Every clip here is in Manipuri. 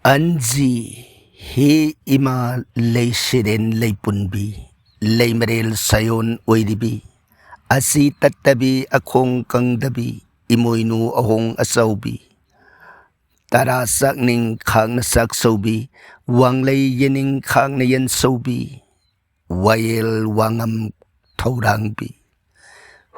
Anji he ima lay siren lay punbi lay marel sayon oidibi asi tatabi akong kang dabi imoynu ahong asawbi tara sakning khang na sak sobi wang lay yening khang na yan sobi wayel wangam taurangbi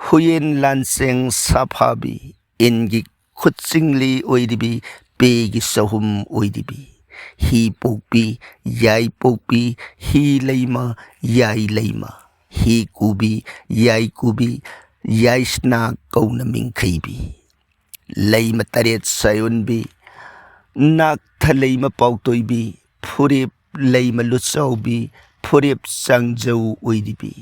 huyen lanseng sapabi ingi kutsingli oidibi pegi sahum oidibi hi pokpi yai pokpi hi leima yai leima hi kubi yai sna kauna mingkhibi leima taret sayunbi nak thaleima pautoibi phurip leima lutsaubi phurip sangjau oidibi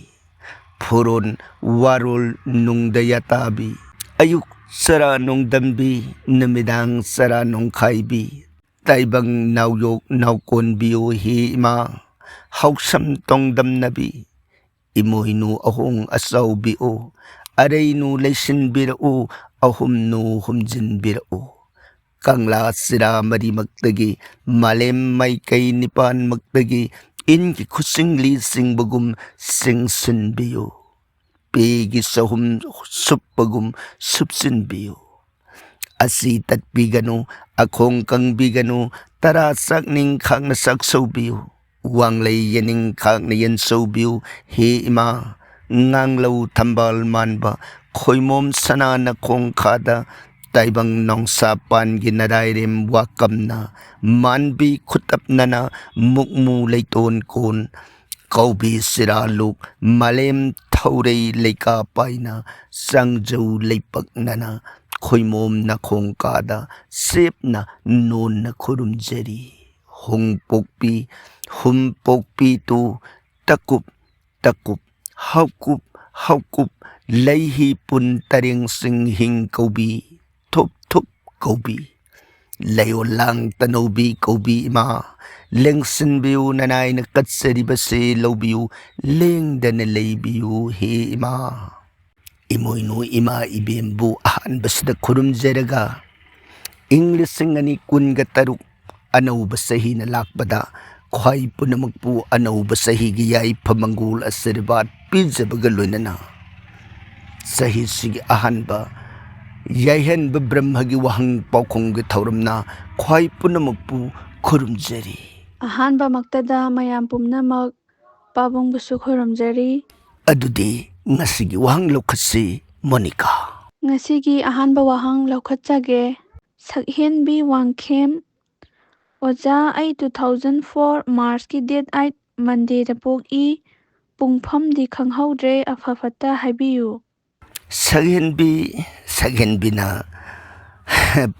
phuron warol nungdayatabi ayuk sara nungdambi namidang sara nungkhaibi taibang nauyok naukon biyo hi ima hausam tongdam nabi imoynu ahong asaw biyo araynu laysin birao ahumnu humjin birao kangla sira mari magtagi malem may kay nipan magtagi inki kusing lising bagum sing sun biyo pegi sahum supagum supsin biyo asi tatbigano akong kang bigano tara sakning khang na sak sobiyo wang lay yening khang na yan sobiyo he ima ngang lau tambal manba khoimom sana na kong kada taibang nong sapan ginadayrem wakam na manbi kutap na mukmu layton kon kaubi siraluk malem thauray layka paina sangjau laypak nana khoimom na khong kada sep na non na khurumjari hung pokpi tu takup haukup layhi pun taring singhing kaubi thup kaubi layo lang tanobi kaubi ima lengsin biu nanay na katsari base lawbiu leng dana laybiu he ima imoynu ima ibembu ahan basda kurum zeraga English ngani kun gataruk anaw basahi na lakbada khwai punamagpu anaw basahi giyay pamanggul asirbat pizza bagaloy na sahi sige ahan ba yayhan ba brahmagi wahang paukong gitawram na khwai punamagpu kurum zeri ꯑꯍꯥꯟꯕ ꯃꯛꯇꯗ ꯃꯌꯥꯝ ꯄꯨꯝꯅꯃꯛ ꯄꯥꯕꯨꯡꯕꯨꯁꯨ ꯈꯨꯔꯨꯝꯖꯔꯤ꯫ ꯑꯗꯨꯗꯤ ꯉꯁꯤꯒꯤ ꯋꯥꯍꯪ ꯂꯧꯈꯠꯁꯤ ꯃꯣꯅꯤꯀꯥ꯫ ꯉꯁꯤꯒꯤ ꯑꯍꯥꯟꯕ ꯋꯥꯍꯪ ꯂꯧꯈꯠꯆꯒꯦ꯫ ꯁꯛꯍꯦꯟꯕꯤ ꯋꯥꯡꯈꯦꯝ ꯑꯣꯖꯥ ꯑꯩ 2004 ꯃꯥꯔꯆꯀꯤ ꯗꯦꯠ 8 ꯃꯟꯗꯦꯗ ꯄꯣꯛꯏ꯫ ꯄꯨꯡꯐꯝꯗꯤ ꯈꯪꯍꯧꯗ꯭ꯔꯦ ꯑꯐ ꯐꯠꯇ ꯍꯥꯏꯕꯤꯌꯨ꯫ ꯁꯛꯍꯦꯟꯕꯤꯅ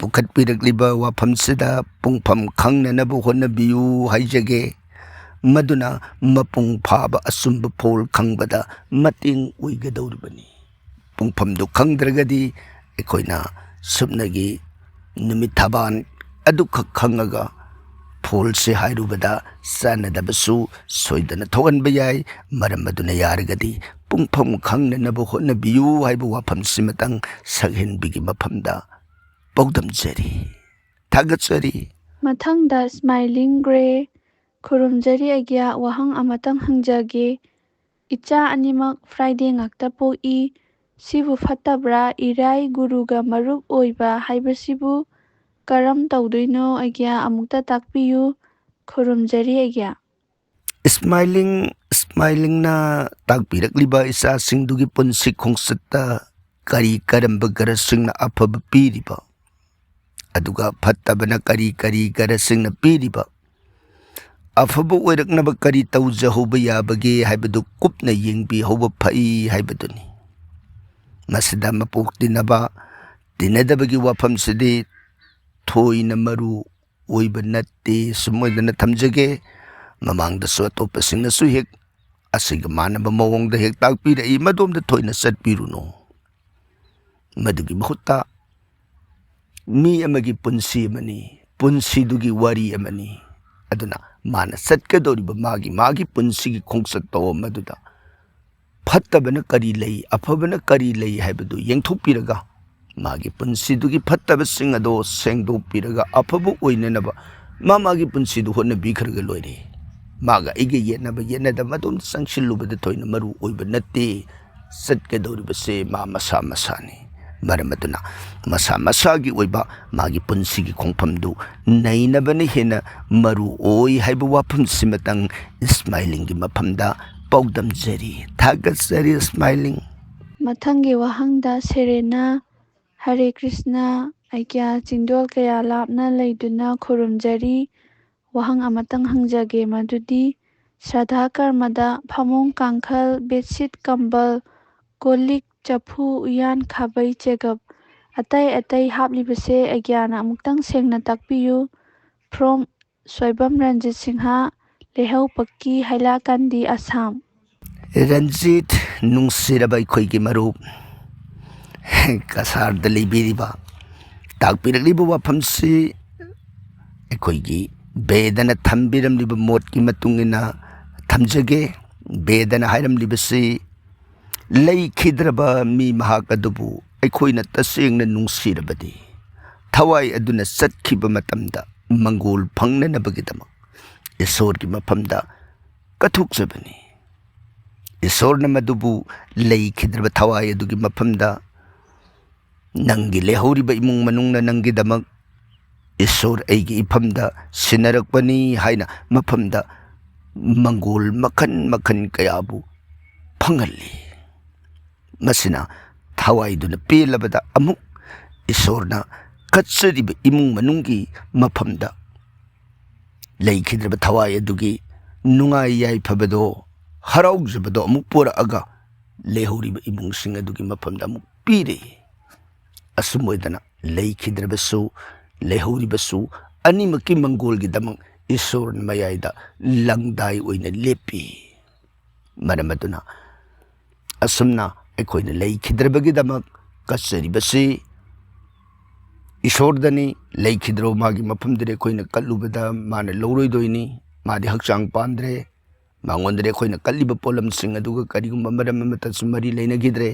ꯄꯨꯈꯠꯄꯤꯔꯛꯂꯤꯕ ꯋꯥꯐꯝꯁꯤꯗ ꯄꯨꯡꯐꯝ ꯈꯪꯅꯅꯕ ꯍꯣꯠꯅꯕꯤꯌꯨ ꯍꯥꯏꯖꯒꯦ ꯃꯗꯨꯅ ꯃꯄꯨꯡ ꯐꯥꯕ ꯑꯆꯨꯝꯕ ꯐꯣꯜ ꯈꯪꯕꯗ ꯃꯇꯦꯡ ꯑꯣꯏꯒꯗꯧꯔꯤꯕꯅꯤ ꯄꯨꯡꯐꯝꯗꯨ ꯈꯪꯗ꯭ꯔꯒꯗꯤ ꯑꯩꯈꯣꯏꯅ ꯁꯨꯞꯅꯒꯤ ꯅꯨꯃꯤꯠ ꯊꯕꯥꯟ ꯑꯗꯨꯈꯛ ꯈꯪꯉꯒ ꯐꯣꯜꯁꯦ ꯍꯥꯏꯔꯨꯕꯗ ꯆꯥꯟꯅꯗꯕꯁꯨ ꯁꯣꯏꯗꯅ ꯊꯣꯛꯍꯟꯕ ꯌꯥꯏ ꯃꯔꯝ ꯑꯗꯨꯅ ꯌꯥꯔꯒꯗꯤ ꯄꯨꯡꯐꯝ ꯈꯪꯅꯅꯕ ꯍꯣꯠꯅꯕꯤꯌꯨ ꯍꯥꯏꯕ ꯋꯥꯐꯝꯁꯤꯃꯇꯪ ꯁꯛꯍꯦꯟꯕꯤꯒꯤ ꯃꯐꯝꯗ ꯄꯥꯎꯗꯝꯖꯔꯤ ꯊꯥꯒꯠꯆꯔꯤ꯫ ꯃꯊꯪꯗ ꯁ꯭ꯃꯥꯏꯂꯤꯡ ꯒ꯭ꯔꯦ ꯈꯨꯔꯨꯝꯖꯔꯤ ꯑꯩꯒ꯭ꯌꯥ ꯋꯥꯍꯪ ꯑꯃꯇꯪ ꯍꯪꯖꯒꯦ꯫ ꯏꯆꯥ ꯑꯅꯤꯃꯛ ꯐ꯭ꯔꯥꯏꯗꯦ ꯉꯥꯛꯇ ꯄꯣꯛꯏ꯫ ꯁꯤꯕꯨ ꯐꯠꯇꯕ꯭ꯔꯥ? ꯏꯔꯥꯏ ꯒꯨꯔꯨꯒ ꯃꯔꯨꯞ ꯑꯣꯏꯕ ꯍꯥꯏꯕꯁꯤꯕꯨ ꯀꯔꯝ ꯇꯧꯗꯣꯏꯅꯣ ꯑꯩꯒ꯭ꯌꯥ ꯑꯃꯨꯛꯇ ꯇꯥꯛꯄꯤꯌꯨ꯫ ꯈꯨꯔꯨꯝꯖꯔꯤ ꯑꯩꯒ꯭ꯌꯥ꯫ ꯁ꯭ꯃꯥꯏꯂꯤꯡꯅ ꯇꯥꯛꯄꯤꯔꯛꯂꯤꯕ ꯏꯆꯥꯁꯤꯡꯗꯨꯒꯤ ꯄꯨꯟꯁꯤ ꯈꯣꯡꯆꯠꯇ ꯀꯔꯤ ꯀꯔꯝꯕ ꯒ꯭ꯔꯍꯁꯤꯡꯅ ꯑꯐꯕ ꯄꯤꯔꯤꯕ ꯑꯗꯨꯒ ꯐꯠꯇꯕꯅ ꯀꯔꯤ ꯒ꯭ꯔꯍꯁꯤꯡꯅ ꯄꯤꯔꯤꯕ ꯑꯐꯕ ꯑꯣꯏꯔꯛꯅꯕ ꯀꯔꯤ ꯇꯧꯖꯍꯧꯕ ꯌꯥꯕꯒꯦ ꯍꯥꯏꯕꯗꯨ ꯀꯨꯞꯅ ꯌꯦꯡꯕꯤꯍꯧꯕ ꯐꯩ ꯍꯥꯏꯕꯗꯨꯅꯤ꯫ ꯃꯁꯤꯗ ꯃꯄꯣꯛ ꯇꯤꯟꯅꯗꯕꯒꯤ ꯋꯥꯐꯝꯁꯤꯗꯤ ꯊꯣꯏꯅ ꯃꯔꯨ ꯑꯣꯏꯕ ꯅꯠꯇꯦ ꯁꯨꯝ ꯑꯣꯏꯗꯅ ꯊꯝꯖꯒꯦ꯫ ꯃꯃꯥꯡꯗꯁꯨ ꯑꯇꯣꯞꯄꯁꯤꯡꯅꯁꯨ ꯍꯦꯛ ꯑꯁꯤꯒ ꯃꯥꯟꯅꯕ ꯃꯑꯣꯡꯗ ꯍꯦꯛ ꯇꯥꯛꯄꯤꯔꯛꯏ ꯃꯗꯣꯝꯗ ꯊꯣꯏꯅ ꯆꯠꯄꯤꯔꯨꯅꯨ꯫ ꯃꯗꯨꯒꯤ ꯃꯍꯨꯠꯇ ꯃꯤ ꯑꯃꯒꯤ ꯄꯨꯟꯁꯤ ꯑꯃꯅꯤ ꯄꯨꯟꯁꯤꯗꯨꯒꯤ ꯋꯥꯔꯤ ꯑꯃꯅꯤ ꯑꯗꯨꯅ ꯃꯥꯅ ꯆꯠꯀꯗꯧꯔꯤꯕ ꯃꯥꯒꯤ ꯄꯨꯟꯁꯤꯒꯤ ꯈꯣꯡꯆꯠꯇꯣ ꯃꯗꯨꯗ ꯐꯠꯇꯕꯅ ꯀꯔꯤ ꯂꯩ ꯑꯐꯕꯅ ꯀꯔꯤ ꯂꯩ ꯍꯥꯏꯕꯗꯨ ꯌꯦꯡꯊꯣꯛꯄꯤꯔꯒ ꯃꯥꯒꯤ ꯄꯨꯟꯁꯤꯗꯨꯒꯤ ꯐꯠꯇꯕꯁꯤꯡ ꯑꯗꯣ ꯁꯦꯡꯗꯣꯛꯄꯤꯔꯒ ꯑꯐꯕ ꯑꯣꯏꯅꯅꯕ मागी पुंसीदु होनबीखरगा लोइरे मागा इगे येनदा मदुम संगसिल्लुबदा थोइना मरु ओइबा नत्ते चटकदौरिबसे मा मसा मसानी मरमदुना मसा मसागी ओइबा मागी पुंसीगी खोंफमदु नैनबने हेना मरु ओइ हाइबा वाफमसिमतंग स्माइलिंगी मफमदा पौदमजरी थागतजरी स्माइलिंग ꯃꯊꯪꯒꯤ ꯋꯥꯍꯪꯗ ꯁꯦꯔꯦꯅꯥ ꯍꯔꯦ ꯀ꯭ꯔꯤꯁꯅ ꯑꯩꯒ꯭ꯌꯥ ꯆꯤꯡꯗꯣꯜ ꯀꯌꯥ ꯂꯥꯞꯅ ꯂꯩꯗꯨꯅ ꯈꯨꯔꯨꯝꯖꯔꯤ ꯋꯥꯍꯪ ꯑꯃꯇꯪ ꯍꯪꯖꯒꯦ ꯃꯗꯨꯗꯤ ꯁ꯭ꯔꯥꯙꯥ ꯀꯔꯃꯗ ꯐꯃꯨꯡ ꯀꯥꯡꯈꯜ ꯕꯦꯗꯁꯤꯠ ꯀꯝꯕꯜ ꯀꯣꯜꯂꯤꯛ ꯆꯐꯨ ꯎꯌꯥꯟ ꯈꯥꯕꯩ ꯆꯦꯒꯞ ꯑꯇꯩ ꯑꯇꯩ ꯍꯥꯞꯂꯤꯕꯁꯦ ꯑꯩꯒ꯭ꯌꯥꯅ ꯑꯃꯨꯛꯇꯪ ꯁꯦꯡꯅ ꯇꯥꯛꯄꯤꯌꯨ ꯐ꯭ꯔꯣꯝ ꯁꯣꯏꯕꯝ ꯔꯟꯖꯤꯠ ꯁꯤꯡꯍ ꯂꯩꯍꯧ ꯄꯛꯀꯤ ꯍꯩꯂꯥꯀꯟꯗꯤ ꯑꯁꯥꯝ रंजीत नुंसिरबा अखोइगी मरुप कसारदा लेबिरिबा ताकपिरलिबा वाफमसी अखोइगी बेदना थंबिरमलिबा मोटकी मतुंगिना थमजगे बेदना हाइरमलिबसी लैखिद्रबा मी महाक अदुबु अखोइना तसेंगना नुंसिरबदी थवाई अदुना चटखिबा मतमदा मंगोल फंगननबगिदमा ईश्वरगी मफमदा कथुकजबनी ईश्वरना मदुबु लैखिद्रबा थवाई अदुगी मफमदा नंगी लेहौरिबा इमुंग मनुंगना नंगीदमक ईश्वर ऐगी इफमदा सिनरकपनी हाइना मफमदा मंगोल मखन मखन कयाबु फंगल्ली मसिना थवाईदुना पेलबदा अमुक ईश्वरना कच्चरिबा इमुंग मनुंगी मफमदा लैखिद्रबा थवाई अदुगी नुंगाई याइफबदो हराउजबदो अमुक पुरअगा लेहौरिबा इमुंगसिंग अदुगी मफमदा अमुक पीरे असुमोइदना लैखिद्रबसु लेहौरिबसु अनिमकी मंगोलगिदमक ईश्वर मयाइदा लंगदाई ओइना लेपी मरमदुना असुमना अखोइना लैखिद्रबगिदमक कच्चरिबसी ईश्वरदनी लैखिद्रो मागी मफमदरे अखोइना कल्लुबदा माना लौरोइदोइनी मादी हक्चांग पांद्रे मांगोंदरे अखोइना कल्लिबा पोलमसिंग अदुगा करिगुंबा मरम अमतसु मरी लैनगिद्रे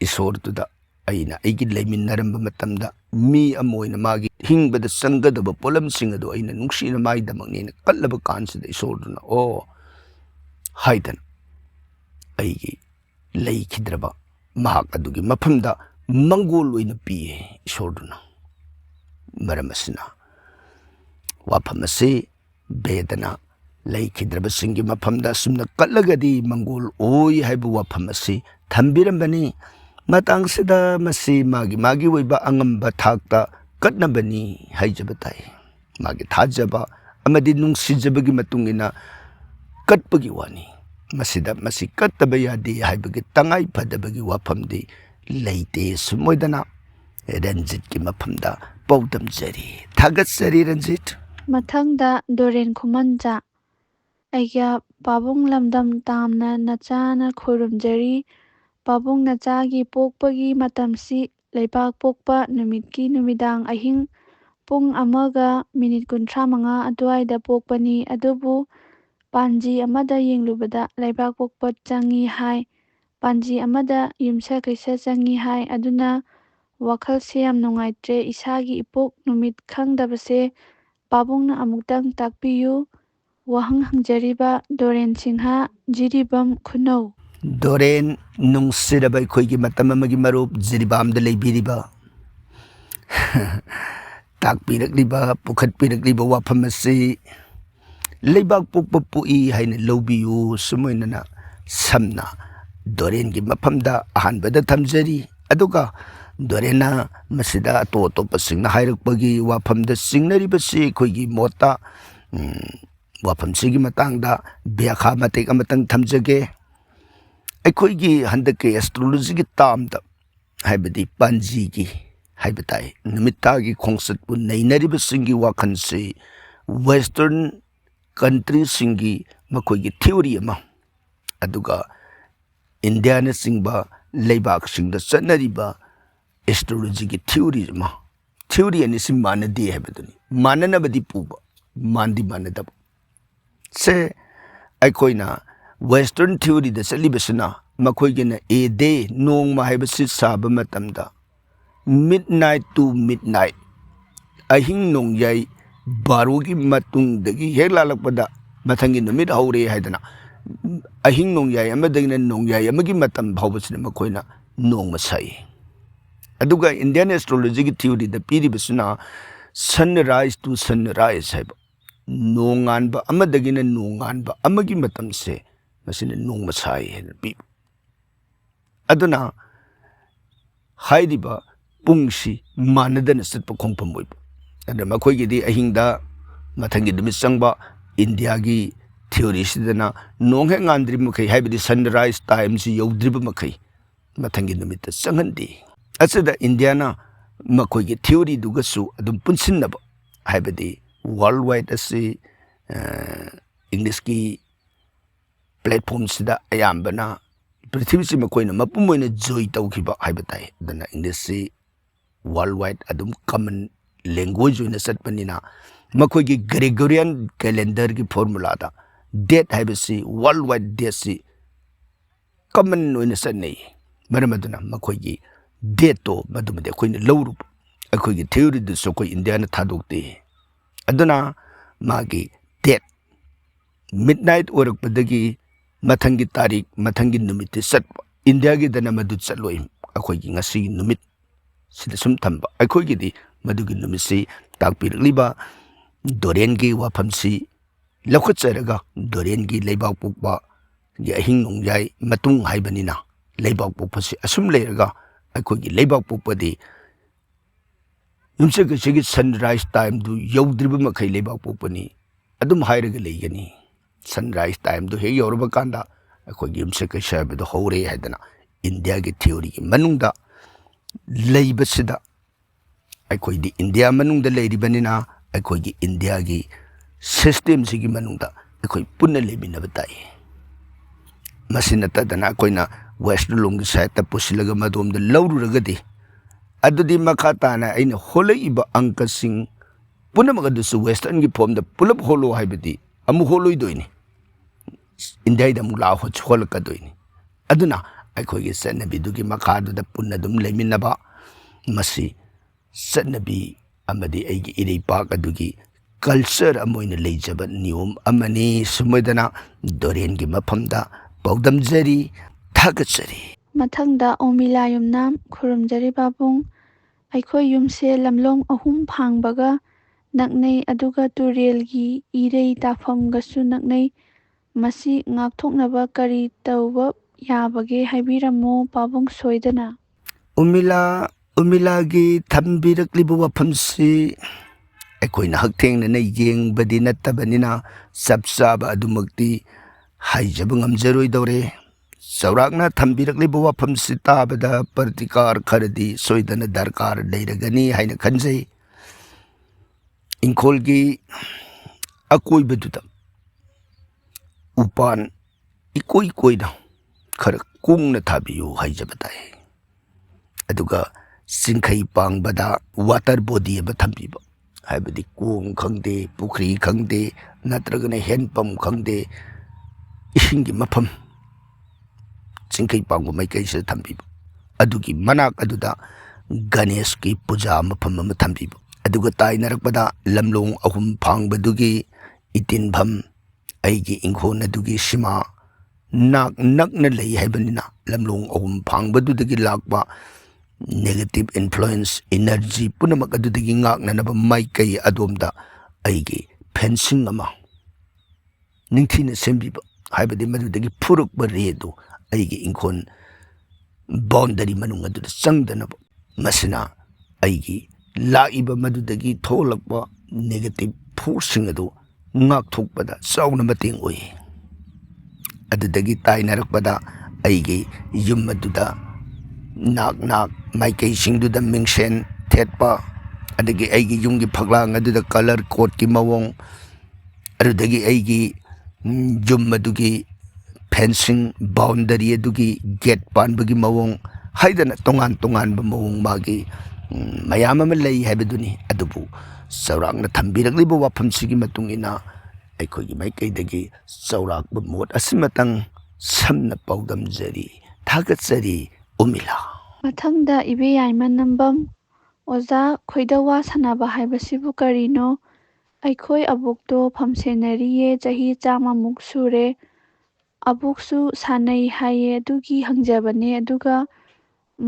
ईश्वर तुदा अइना अइगी लैमिन्नरंबा मतमदा मी अमोइना मागी हिंगबदा संगदबा पोलमसिंग अदु अइना नुंगसिना माइदमकनेना कल्लबा कांसिदा ईश्वरदुना ओ हाइदन अइगी लैखिद्रबा महाक अदुगी मफमदा मंगोल ओइना पिए ईश्वरदुना मरमसिना वाफमसे बेदना लैखिद्रबसिंगी मफमदा सुमना कल्लगदी मंगोल ओइ हाइबु वाफमसे थंबिरंबनी मतंगसिदा मसी मागी मागी ओइबा अंगंबा थाकता कटनबनी हाइजबताई मागी थाजबा अमदी नुंगसिजबगी मतुंगिना कटपगी वानी मसिदा मसी कटबा यादे हाइबगी तंगाई फदबगी वाफमदी लैते सुमोइदना रंजित की मफमदा पौदमजरी थागतजरी रंजित ꯃꯊꯪꯗ ꯗꯣꯔꯦꯟ ꯈꯨꯃꯟꯆꯥ ꯑꯩꯒ꯭ꯌꯥ ꯄꯥꯕꯨꯡ ꯂꯝꯗꯝ ꯇꯥꯝꯅ ꯅꯆꯥꯅ ꯈꯨꯔꯨꯝꯖꯔꯤ ꯄꯥꯕꯨꯡ ꯅꯆꯥꯒꯤ ꯄꯣꯛꯄꯒꯤ ꯃꯇꯝꯁꯤ ꯂꯩꯕꯥꯛ ꯄꯣꯛꯄ ꯅꯨꯃꯤꯠꯀꯤ ꯅꯨꯃꯤꯗꯥꯡ ꯑꯍꯤꯡ ꯄꯨꯡ 1:35 ꯑꯗꯨꯋꯥꯏꯗ ꯄꯣꯛꯄꯅꯤ ꯑꯗꯨꯕꯨ ꯄꯥꯟꯖꯤ ꯑꯃꯗ ꯌꯦꯡꯂꯨꯕꯗ ꯂꯩꯕꯥꯛ ꯄꯣꯛꯄ ꯆꯪꯏ ꯍꯥꯏ ꯄꯥꯟꯖꯤ ꯑꯃꯗ ꯌꯨꯝꯁ ꯀꯩꯁ ꯆꯪꯏ ꯍꯥꯏ ꯑꯗꯨꯅ ꯋꯥꯈꯜꯁꯦ ꯌꯥꯝ ꯅꯨꯡꯉꯥꯏꯇ꯭ꯔꯦ ꯏꯁꯥꯒꯤ ꯏꯄꯣꯛ ꯅꯨꯃꯤꯠ ꯈꯪꯗꯕꯁꯦ ꯄꯥꯕꯨꯡꯅ ꯑꯃꯨꯛꯇꯪ ꯇꯥꯛꯄꯤꯌꯨ ꯋꯥꯍꯪ ꯍꯪꯖꯔꯤꯕ ꯗꯣꯔꯦꯟ ꯁꯤꯡꯍ ꯖꯤꯔꯤꯕꯝ ꯈꯨꯅꯧ दोरेन नुंसिरबा अखोइगी मतम अमगी मरुप जिरिबामदा लेबिरिबा ताकपिरकलिबा पुखतपिरकलिबा वाफमसे लेबाक पोकपा पुई हाइना लौबियु सुमोइनना समना दोरेनगी मफमदा अहानबदा थमजरी अदुगा दोरेना मसिदा अतो अतोपसिंगना हाइरकपगी वाफमदा सिंगनरिबसे अखोइगी मोता वाफमसिगी मतंगदा ब्याखा मतेक अमतंग थमजगे अखोइगी हंदके एस्ट्रोलॉजी की तामदा हाइबदी पांजीगी हाइबताई निमित्तागी खोंसतपु नैनरिबसिंगी वाखनसे वेस्टर्न कंट्री सिंगी मखोइगी थ्योरी अमा अदुगा इंडिया ने सिंगबा लेबाक सिंगदा चनरिबा एस्ट्रोलॉजी की थ्योरी अमा थ्योरी अनि सिम मानदे हाइबदुनी माननबदी पुबा मानदी मानदब से अखोइना वेस्टर्न थ्योरी द चलिबसना मखोइगेना ए डे नोंगमा हाइबसि साबा मतमदा मिडनाइट टू मिडनाइट अहिंग नोंगयाई बारोगी मतुंगदगी हेक लालकपदा मथंगी नुमित हौरे हाइदना अहिंग नोंयाय अमदगिना नोंयाय अमगी मतम भावबसिना मखोइना नोंग मसाई अदुगा इंडियन एस्ट्रोलॉजी की थ्योरी द पीरिबसुना सनराइज टू सनराइज है नोंगानबा अमदगिना नोंगानबा अमगी मतम से मसिना नोंग मसाई है पी अदुना हाइदिबा पुंगसी मानदन सत्प खोंफम ओइब अदुना मखोइगिदी अहिंगदा मथंगी दुमित संगबा इंडिया की थ्योरी सिदना नोंग हे गांद्रि मखै हाइबदी सनराइज टाइम सि यौद्रिब मखै मथंगी दुमित संगंदी अचदा इंडियाना मखोइगी थ्योरी दुगसु अदुम पुनसिनब हाइबदी वर्ल्ड वाइड असि इंग्लिश की प्लेटफॉर्म सिदा अयाम्बना पृथ्वी से मखोइना मपुम ओइना जॉय तौखिबा हाइबताई दना इंग्लिश से वर्ल्ड वाइड अदुम कॉमन लैंग्वेज ओइना सतपनिना मखोइगी ग्रेगोरियन कैलेंडर की फॉर्मूला दा डेट हाइबसी वर्ल्ड वाइड डेट से कॉमन ओइना सतनै मरमदना मखोइगी डेट तो मदुमदे अखोइना लौरुब अखोइगी थ्योरी दुसो कोइ इंडिया ना थादोक्ते अदुना मागी डेट मिडनाइट ओरकपदगी मथंगी तारीख मथंगी नुमित सत इंडिया की दना मदु चलोइ अखोइगी ngasi नुमित सिदा सुम थंबा अखोइगी दी मदुगी नुमित से ताकपिरलिबा दोरेन की वाफमसी लखुचरगा दोरेन की लेबाक पुकबा गे अहिंग नोंयाय मतुंग हाइबनिना लेबाक पुकपसी असुम लेरगा अखोइगी लेबाक पुकपदी युमसे गसेगी सनराइज टाइम दु यौद्रिब मखै लेबाक पुकपनी अदुम हाइरगा लेगनी सनराइज टाइम दु हे यौरबा कांदा अखोइगी युमसे गसेबदु हौरे हाइदना इंडिया की थ्योरी की मनुंगदा लेइबसिदा अखोइदी इंडिया मनुंगदा लेरिबनिना अखोइगी इंडिया की सिस्टम सिगी मनुंगदा अखोइ पुन्ना लेमिनबा ताई मसिना तदना अखोइना वेस्ट लोंग साइड पुसिलगा मदोमदा लौरुरगदि अदुदी मखा ताना अइना होलइबा अंकसिंग पुनमगदुसु वेस्टर्न की form the pull-up hollow हाइबदी Amu होलोइदोइनी India दा मुला हो छोलकदोइनी अदुना अखोइगी सनबिदुगी मखादुदा पुन्ना दुम लेमिनबा मसी सनबी अमदी अइगी इरेपाक अदुगी कल्चर अमोइना लेजब नियम अमनी सुमदना दोरेन की मफमदा पौदमजरी थागचरी मथंगदा ओमिला युमनाम खुरुमजरी बाबुंग अखोइ युमसे लमलोंग अहुम फांगबगा नकनै अदुगा तुरेलगी इरei ताफमगसु नकनै मसी ngakthoknaba kari tauba yabage haibiramo pabung soidana Umila की थम्बिरक्लिब वफमसी अखोइना हकथेंगना येंगबदी नत्तबनिना सबसाबा अदुमक्ति हाइजब ngamjaroidore सौरागना थम्बिरक्लिब वफमसी ताबदा प्रतिकार खरदी सोइदना दरकार लेरगनी हाइना खंजै इंखोल की अकोइबदुदा उपान इकोई कोइना खर कुंगना थाबियो हाइजबताई अदुगा सिंखै पांगबदा वाटर बॉडी अब थम्बिबा हाइबदी कोंग खंगदे पुखरी खंगदे नत्रगने हैंडपंप खंगदे इसिंगी मफम सिंखै पांगबा माइकैसे थम्बिबा अदुगी मनाक अदुदा गणेश की पूजा मफम अम थम्बिबा अदुगा ताइनरकपदा लमलोंग अहुम फांगबदुगी इतिनभम अइगी इंखोन अदुगी सीमा नाक नकना लई हाइबनिना लमलोंग अहुम फांगबदुदगी लाकबा नेगेटिव इन्फ्लुएंस एनर्जी पुनमक अदुदगी ngaknanaba माइकै अदोमदा अइगी फेंसिंग अमा निंथिना सेंबिबा हाइबदी मदुदगी फुरुकबा रेदो अइगी इंखोन बाउंडरी मनुंग अदुदा चंगदनबा मसिना अइगी लाइबा मदुदगी थोलकबा नेगेटिव फोर्सिंग अदु ngakthokpada चाउना मतेंग ओइ अदुदगी ताइनरकपदा अइगी युम अदुदा नाक नाक माइकै सिंगदुदा मिंगसेन थेटपा अदगी अइगी युमगी फगलांग अदुदा कलर कोड की मवोंग अदुदगी अइगी युम अदुगी फेंसिंग बाउंडरी अदुगी गेट पानबगी मवोंग हाइदना तोंगान तोंगान ब मवोंग मागी मयाम अमा लई हाइबदुनी अदुबु सौरागना थम्बिरक्लिबा वाफमसिगी मतुंगिना अखोइगी माइकैदगी सौरागबा मोट असिमतंग समना पौदमजरी थागचरी उमिला मथंगदा इबे याइमा नंबम ओजा खोइदवा सनाबा हाइबसिबु करिनो ꯑꯩꯈꯣꯏ ꯑꯕꯣꯛꯇꯣ ꯐꯝ ꯁꯦꯟꯅꯔꯤꯌꯦ, ꯆꯍꯤ 100ꯃꯨꯛ ꯁꯨꯔꯦ꯫ ꯑꯕꯣꯛꯁꯨ ꯁꯥꯟꯅꯩ ꯍꯥꯏꯌꯦ, ꯑꯗꯨꯒꯤ ꯍꯪꯖꯕꯅꯦ꯫ ꯑꯗꯨꯒ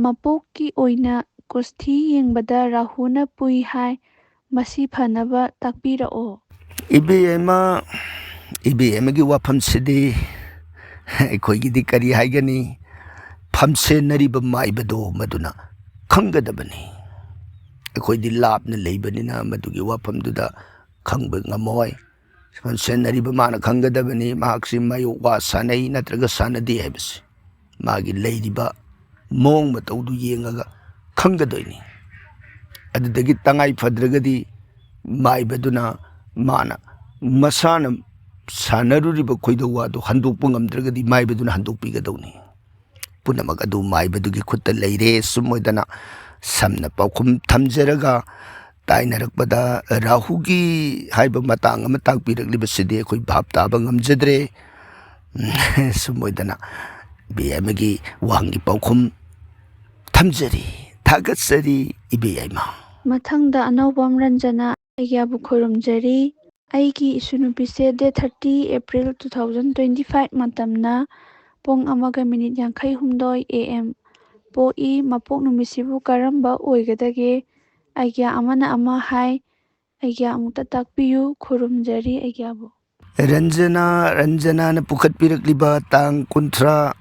ꯃꯄꯣꯛꯀꯤ ꯑꯣꯏꯅ ꯀꯨꯁꯇꯤ ꯌꯦꯡꯕꯗ ꯔꯥꯍꯨꯅ ꯄꯨꯏ ꯍꯥꯏ, ꯃꯁꯤ ꯐꯅꯕ ꯇꯥꯛꯄꯤꯔꯛꯑꯣ꯫ ꯏꯕꯦꯝꯃꯒꯤ ꯋꯥꯐꯝꯁꯤꯗꯤ ꯑꯩꯈꯣꯏꯒꯤꯗꯤ ꯀꯔꯤ ꯍꯥꯏꯒꯅꯤ? ꯐꯝꯁꯦꯟꯅꯔꯤꯕ ꯃꯥꯏꯕꯗꯣ ꯃꯗꯨꯅ ꯈꯪꯒꯗꯕꯅꯤ꯫ ꯑꯩꯈꯣꯏꯗꯤ ꯂꯥꯞꯅ ꯂꯩꯕꯅꯤꯅ ꯃꯗꯨꯒꯤ ꯋꯥꯐꯝꯗꯨꯗ ꯈꯪꯕ ꯉꯝꯃꯣꯏ꯫ ꯐꯝꯁꯦꯟꯅꯔꯤꯕ ꯃꯥꯅ ꯈꯪꯒꯗꯕꯅꯤ, ꯃꯍꯥꯛꯁꯤ ꯃꯥꯌꯣꯛ ꯋꯥ ꯁꯥꯟꯅꯩ ꯅꯠꯇ꯭ꯔꯒ ꯁꯥꯟꯅꯗꯦ ꯍꯥꯏꯕꯁꯤ ꯃꯥꯒꯤ ꯂꯩꯔꯤꯕ ꯃꯑꯣꯡ ꯃꯇꯧꯗꯨ ꯌꯦꯡꯉꯒ ꯈꯪꯒꯗꯣꯏꯅꯤ꯫ ꯑꯗꯨꯗꯒꯤ ꯇꯉꯥꯏ ꯐꯗ꯭ꯔꯒꯗꯤ ꯃꯥꯏꯕꯗꯨꯅ ꯃꯥꯅ ꯃꯁꯥꯅ ꯁꯥꯟꯅꯔꯨꯔꯤꯕ ꯈꯣꯏꯗꯧ ꯋꯥꯗꯨ ꯍꯟꯗꯣꯛꯄ ꯉꯝꯗ꯭ꯔꯒꯗꯤ ꯃꯥꯏꯕꯗꯨꯅ ꯍꯟꯗꯣꯛꯄꯤꯒꯗꯧꯅꯤ꯫ ꯄꯨꯝꯅꯃꯛ ꯑꯗꯨ ꯃꯥꯏꯕꯗꯨꯒꯤ ꯈꯨꯠꯇ ꯂꯩꯔꯦ꯫ ꯁꯨꯝ ꯑꯣꯏꯗꯅ ꯁꯝꯅ ꯄꯥꯎꯈꯨꯝ ꯊꯝꯖꯔꯒ ꯇꯥꯏꯅꯔꯛꯄꯗ ꯔꯥꯍꯨꯒꯤ ꯍꯥꯏꯕ ꯃꯇꯥꯡ ꯑꯃ ꯇꯥꯛꯄꯤꯔꯛꯂꯤꯕꯁꯤꯗꯤ ꯑꯩꯈꯣꯏ ꯚꯥꯞ ꯇꯥꯕ ꯉꯝꯖꯗ꯭ꯔꯦ꯫ ꯁꯨꯝ ꯑꯣꯏꯗꯅ ꯏꯕꯦꯝꯃꯒꯤ ꯋꯥꯍꯪꯒꯤ ꯄꯥꯎꯈꯨꯝ ꯊꯝꯖꯔꯤ꯫ ꯊꯥꯒꯠꯆꯔꯤ ꯏꯕꯦꯝꯃ꯫ ꯃꯊꯪꯗ ꯑꯅꯧꯕꯝ ꯔꯟꯖꯅꯥ ꯑꯩꯒ꯭ꯌꯥꯕꯨ ꯈꯨꯔꯨꯝꯖꯔꯤ꯫ ꯑꯩꯒꯤ ꯏꯁꯨꯅꯨꯄꯤꯁꯦ ꯗꯦꯠ 30 ꯑꯦꯄ꯭ꯔꯤꯜ 2025 ꯃꯇꯝꯅ ꯄꯨꯡ 1:52 AM ꯄꯣꯛꯏ꯫ ꯃꯄꯣꯛ ꯅꯨꯃꯤꯠꯁꯤꯕꯨ ꯀꯔꯝꯕ ꯑꯣꯏꯒꯗꯒꯦ? ꯑꯩꯒ꯭ꯌꯥ ꯑꯃꯅ ꯑꯃ ꯍꯥꯏ, ꯑꯩꯒ꯭ꯌꯥ ꯑꯃꯨꯛꯇ ꯇꯥꯛꯄꯤꯌꯨ꯫ ꯈꯨꯔꯨꯝꯖꯔꯤ ꯑꯩꯒ꯭ꯌꯥꯕꯨ꯫ ꯔꯟꯖꯅꯥꯅ ꯄꯨꯈꯠꯄꯤꯔꯛꯂꯤꯕ ꯇꯥꯡ 30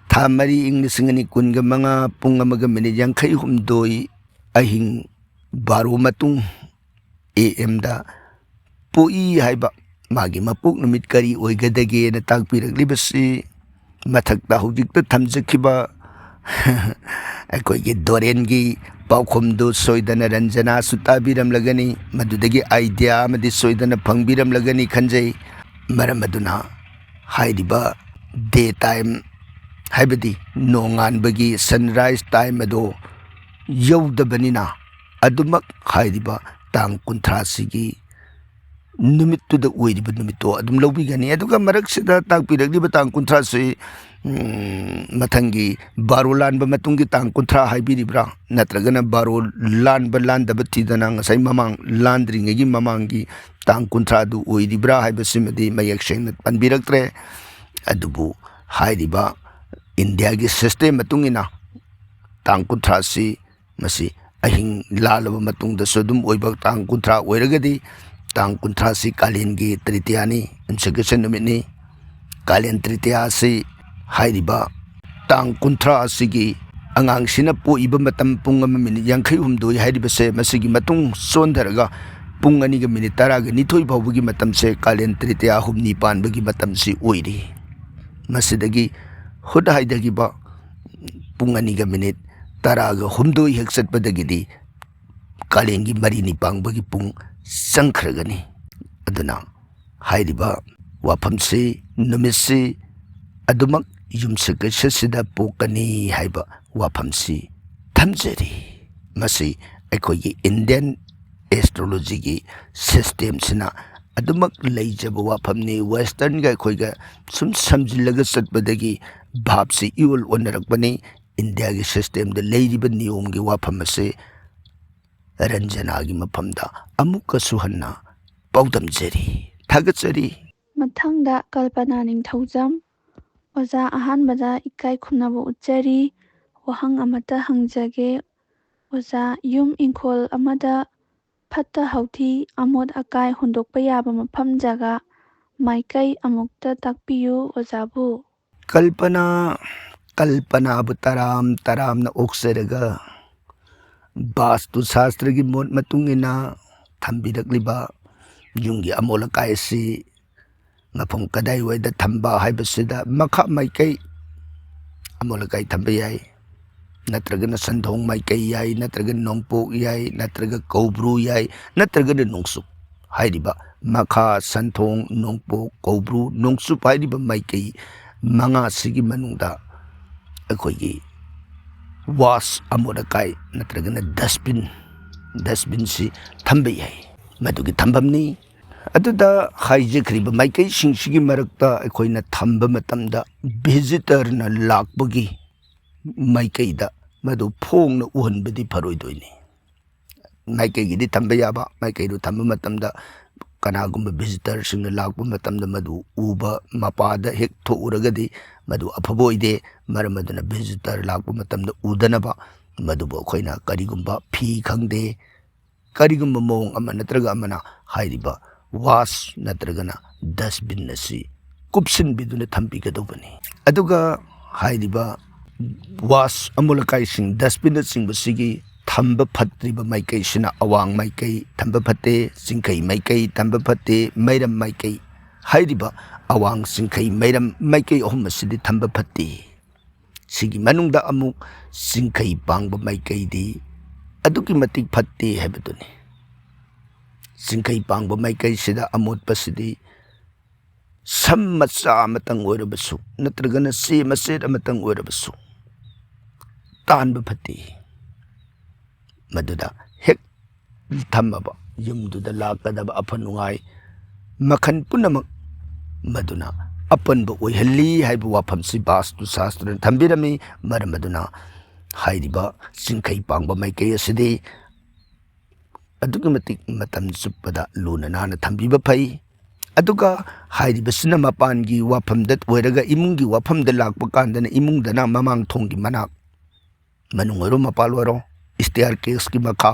ꯊꯥ 4 ꯏꯪ 2025 ꯄꯨꯡ 1:52 ꯑꯍꯤꯡ 12 ꯃꯇꯨꯡ AM ꯄꯣꯛꯏ ꯍꯥꯏꯕ ꯃꯥꯒꯤ ꯃꯄꯣꯛ ꯅꯨꯃꯤꯠ ꯀꯔꯤ ꯑꯣꯏꯒꯗꯒꯦꯅ ꯇꯥꯛꯄꯤꯔꯛꯂꯤꯕꯁꯤ ꯃꯊꯛꯇ ꯍꯧꯖꯤꯛꯇ ꯊꯝꯖꯈꯤꯕ ꯑꯩꯈꯣꯏꯒꯤ ꯗꯣꯔꯦꯟꯒꯤ ꯄꯥꯎꯈꯨꯝꯗꯨ ꯁꯣꯏꯗꯅ ꯔꯟꯖꯅꯥꯁꯨ ꯇꯥꯕꯤꯔꯝꯂꯒꯅꯤ, ꯃꯗꯨꯗꯒꯤ ꯑꯥꯏꯗꯤꯌꯥ ꯑꯃꯗꯤ ꯁꯣꯏꯗꯅ ꯐꯪꯕꯤꯔꯝꯂꯒꯅꯤ ꯈꯟꯖꯩ꯫ ꯃꯔꯝ ꯑꯗꯨꯅ ꯍꯥꯏꯔꯤꯕ ꯗꯦ ꯇꯥꯏꯝ ꯍꯥꯏꯕꯗꯤ ꯅꯣꯡꯉꯥꯟꯕꯒꯤ ꯁꯟꯔꯥꯏꯁ ꯇꯥꯏꯝ ꯑꯗꯣ ꯌꯧꯗꯕꯅꯤꯅ ꯑꯗꯨꯃꯛ ꯍꯥꯏꯔꯤꯕ ꯇꯥꯡ 30ꯁꯤꯒꯤ ꯅꯨꯃꯤꯠꯇꯨꯗ ꯑꯣꯏꯔꯤꯕ ꯅꯨꯃꯤꯠꯇꯣ ꯑꯗꯨꯝ ꯂꯧꯕꯤꯒꯅꯤ꯫ ꯑꯗꯨꯒ ꯃꯔꯛꯁꯤꯗ ꯇꯥꯛꯄꯤꯔꯛꯂꯤꯕ ꯇꯥꯡ 30ꯁꯤ ꯃꯊꯪꯒꯤ ꯕꯥꯔꯣ ꯂꯥꯟꯕ ꯃꯇꯨꯡꯒꯤ ꯇꯥꯡ 30 ꯍꯥꯏꯕꯤꯔꯤꯕ꯭ꯔꯥ, ꯅꯠꯇ꯭ꯔꯒꯅ ꯕꯥꯔꯣ ꯂꯥꯟꯕ ꯂꯥꯟꯗꯕ ꯊꯤꯗꯅ ꯉꯁꯥꯏ ಮꯃꯥꯡ ಲಾಂದ್ರಿꯉꯩꯒꯤ ಮꯃꯥꯡꯒꯤ ꯇꯥꯡ 30ꯗꯨ ꯑꯣꯏꯔꯤꯕ꯭ꯔꯥ ꯍꯥꯏꯕꯁꯤꯃꯗꯤ ꯃꯌꯦꯛ ꯁꯦꯡꯅ ꯄꯟꯕꯤꯔꯛꯇ꯭ರೆ꯫ ꯑꯗꯨꯕꯨ ꯍꯥꯏꯔꯤꯕ ꯏꯟꯗꯤꯌꯥꯒꯤ ꯁꯤꯁꯇꯦꯝ ꯃꯇꯨꯡ ꯏꯟꯅ ꯇꯥꯡ 30ꯁꯤ ꯃꯁꯤ ꯑꯍꯤꯡ ꯂꯥꯜꯂꯕ ꯃꯇꯨꯡꯗꯁꯨ ꯑꯗꯨꯝ ꯑꯣꯏꯕ ꯇꯥꯡ 30 ꯑꯣꯏꯔꯒꯗꯤ ꯇꯥꯡ 30ꯁꯤ ꯀꯥꯂꯦꯟꯒꯤ ꯇ꯭ꯔꯤꯇꯤꯌꯥꯅꯤ, ꯌꯨꯝꯁꯀꯩꯁ ꯅꯨꯃꯤꯠꯅꯤ꯫ ꯀꯥꯂꯦꯟ ꯇ꯭ꯔꯤꯇꯤꯌꯥꯁꯤ ꯍꯥꯏꯔꯤꯕ ꯇꯥꯡ 30 ꯑꯁꯤꯒꯤ ꯑꯉꯥꯡꯁꯤꯅ ꯄꯣꯛꯏꯕ ꯃꯇꯝ ꯄꯨꯡ 1:52 ꯍꯥꯏꯔꯤꯕꯁꯦ ꯃꯁꯤꯒꯤ ꯃꯇꯨꯡ ꯆꯣꯟꯊꯔꯒ ꯄꯨꯡ 2:12 ꯐꯥꯎꯕꯒꯤ ꯃꯇꯝꯁꯦ ꯀꯥꯂꯦꯟ ꯇ꯭ꯔꯤꯇꯤꯌꯥ ꯍꯨꯝꯅꯤ ꯄꯥꯟꯕꯒꯤ ꯃꯇꯝꯁꯤ ꯑꯣꯏꯔꯤ꯫ ꯃꯁꯤꯗꯒꯤ ꯍꯨꯠ ꯍꯥꯏꯗꯈꯤꯕ ꯄꯨꯡ 2:10 ꯍꯦꯛ ꯆꯠꯄꯗꯒꯤꯗꯤ ꯀꯥꯂꯦꯟꯒꯤ 4ꯅꯤ ꯄꯥꯡꯕꯒꯤ ꯄꯨꯡ ꯆꯪꯈ꯭ꯔꯒꯅꯤ꯫ ꯑꯗꯨꯅ ꯍꯥꯏꯔꯤꯕ ꯋꯥꯐꯝꯁꯤ ꯅꯨꯃꯤꯠꯁꯤ ꯑꯗꯨꯃꯛ ꯌꯨꯝꯁꯀꯩꯁꯁꯤꯗ ꯄꯣꯛꯀꯅꯤ ꯍꯥꯏꯕ ꯋꯥꯐꯝꯁꯤ ꯊꯝꯖꯔꯤ꯫ ꯃꯁꯤ ꯑꯩꯈꯣꯏꯒꯤ ꯏꯟꯗꯤꯌꯟ ꯑꯦꯁꯇ꯭ꯔꯣꯂꯣꯖꯤꯒꯤ ꯁꯤꯁꯇꯦꯝꯁꯤꯅ ꯑꯗꯨꯃꯛ ꯂꯩꯖꯕ ꯋꯥꯐꯝꯅꯤ꯫ ꯋꯦꯁꯇꯔꯟꯒ ꯑꯩꯈꯣꯏꯒ ꯁꯨꯝ ꯁꯝꯖꯤꯜꯂꯒ ꯆꯠꯄꯗꯒꯤ ꯚꯥꯞꯁꯤ ꯏꯑꯣꯟ ꯑꯣꯟꯅꯔꯛꯄꯅꯤ꯫ ꯏꯟꯗꯤꯌꯥꯒꯤ ꯁꯤꯁꯇꯦꯝꯗ ꯂꯩꯔꯤꯕ ꯅꯤꯌꯣꯝꯒꯤ ꯋꯥꯐꯝ ꯑꯁꯤ ꯔꯟꯖꯅꯥꯒꯤ ꯃꯐꯝꯗ ꯑꯃꯨꯛꯀꯁꯨ ꯍꯟꯅ ꯄꯥꯎꯗꯝꯖꯔꯤ꯫ ꯊꯥꯒꯠꯆꯔꯤ꯫ ꯃꯊꯪꯗ ꯀꯜꯄꯅꯥ ꯅꯤꯡꯊꯧꯖꯝ ꯑꯣꯖꯥ, ꯑꯍꯥꯟꯕꯗ ꯏꯀꯥꯏ ꯈꯨꯝꯅꯕ ꯎꯠꯆꯔꯤ꯫ ꯋꯥꯍꯪ ꯑꯃꯠꯇ ꯍꯪꯖꯒꯦ ꯑꯣꯖꯥ꯫ ꯌꯨꯝ ꯏꯪꯈꯣꯜ ꯑꯃꯗ ꯐꯠꯇ ꯍꯥꯎꯊꯤ, ꯑꯃꯣꯠ ꯑꯀꯥꯏ ꯍꯨꯟꯗꯣꯛꯄ ꯌꯥꯕ ꯃꯐꯝ ꯖꯒꯥ ꯃꯥꯏꯀꯩ ꯑꯃꯨꯛꯇ ꯇꯥꯛꯄꯤꯌꯨ ꯑꯣꯖꯥꯕꯨ꯫ ꯀꯜꯄꯅꯥꯕꯨ ꯇꯔꯥꯝꯅ ꯑꯣꯛꯆꯔꯒ ꯚꯥꯁꯇꯨ ꯁꯥꯁꯇ꯭ꯔꯒꯤ ꯃꯣꯠ ꯃꯇꯨꯡ ꯏꯟꯅ ꯊꯝꯕꯤꯔꯛꯂꯤꯕ ꯌꯨꯝꯒꯤ ꯑꯃꯣꯠ ꯑꯀꯥꯏ ꯑꯁꯤ ꯃꯐꯝ ꯀꯗꯥꯏꯋꯥꯏꯗ ꯊꯝꯕ ꯍꯥꯏꯕꯁꯤꯗ ꯃꯈꯥ ꯃꯥꯏꯀꯩ ꯑꯃꯣꯠ ꯑꯀꯥꯏ ꯊꯝꯕ ꯌꯥꯏ, ꯅꯠꯇ꯭ꯔꯒꯅ ꯁꯟꯊꯣꯡ ꯃꯥꯏꯀꯩ ꯌꯥꯏ, ꯅꯠꯇ꯭ꯔꯒ ꯅꯣꯡꯄꯣꯛ ꯌꯥꯏ, ꯅꯠꯇ꯭ꯔꯒ ꯀꯧꯕ꯭ꯔꯨ ꯌꯥꯏ, ꯅꯠꯇ꯭ꯔꯒꯅ ꯅꯣꯡꯆꯨꯞ꯫ ꯍꯥꯏꯔꯤꯕ ꯃꯈꯥ, ꯁꯟꯊꯣꯡ, ꯅꯣꯡꯄꯣꯛ, ꯀꯧꯕ꯭ꯔꯨ, ꯅꯣꯡꯆꯨꯞ ꯍꯥꯏꯔꯤꯕ ꯃꯥꯏꯀꯩ 5ꯁꯤꯒꯤ ꯃꯅꯨꯡꯗ ꯑꯩꯈꯣꯏꯒꯤ ꯋꯥꯁ ꯑꯃꯣꯠ ꯑꯀꯥꯏ ꯅꯠꯇ꯭ꯔꯒꯅ ꯗꯁꯕꯤꯟꯁꯤ ꯊꯝꯕ ꯌꯥꯏ, ꯃꯗꯨꯒꯤ ꯊꯝꯐꯝꯅꯤ꯫ ꯑꯗꯨꯗ ꯍꯥꯏꯖꯈ꯭ꯔꯤꯕ ꯃꯥꯏꯀꯩꯁꯤꯡꯁꯤꯒꯤ ꯃꯔꯛꯇ ꯑꯩꯈꯣꯏꯅ ꯊꯝꯕ ꯃꯇꯝꯗ ꯚꯤꯖꯤꯇꯔꯅ ꯂꯥꯛꯄꯒꯤ ꯃꯥꯏꯀꯩꯗ ꯃꯗꯨ ꯐꯣꯡꯅ ꯎꯍꯟꯕꯗꯤ ꯐꯔꯣꯏꯗꯣꯏꯅꯤ꯫ ꯃꯥꯏꯀꯩꯒꯤꯗꯤ ꯊꯝꯕ ꯌꯥꯕ ꯃꯥꯏꯀꯩꯗꯨ ꯊꯝꯕ ꯃꯇꯝꯗ कनागुम्बा भिजिटरसिंगना लाक्पा मतमदा मदु उबा मपादा हेक थोउरगदि मदु अफबा ओइदे मरम अदुना भिजिटर लाक्पा मतमदा उदनबा मदुबो अखोइना करिगुम्बा फी खंगदे करिगुम्बा मौंग अमा नत्रगा अमना हाइरिबा वास नत्रगना डस्टबिन असि कुपसिन बिदुना थम्बिगदौबनी अदुगा हाइरिबा वास अमुलकाइसिंग डस्टबिन सिंबसिगी थम्ब फत्रिबा माइकैसिना अवांग माइकै थम्ब फत्ते सिंखै माइकै थम्ब फत्ते मैरम माइकै हाइरिबा अवांग सिंखै मैरम माइकै अहुम असि थम्ब फत्ते सिगी मनुंगदा अमुक सिंखै पांगबा माइकैदी अदुकी मतिक फत्ते हैबदुनी सिंखै पांगबा माइकैसिदा अमोटपसिदी सम मचा अमतंग ओइरबसु नत्रगना से मसेट अमतंग ओइरबसु तानबा फत्ते मदुदा हेक थम्मबा युमदुदा लाकदबा अफन नुंगाई मखन पुनमक मदुना अपनबा ओइहल्ली हाइबा वाफमसि वास्तु शास्त्र थम्बिरमी मरमदुना हाइरिबा सिंखै पांगबा माइकै असिदि अदुगी मतिक मतम चुप्पदा लुना नाना थम्बिबा फै अदुगा हाइरिबसिना मपानगी वाफमदत ओइरगा इमुंगी वाफमदा लाकपा कांदना इमुंगदना ममांग थोंगी मनाक मनुंगरो मपालवरो स्टेयर केस की मखा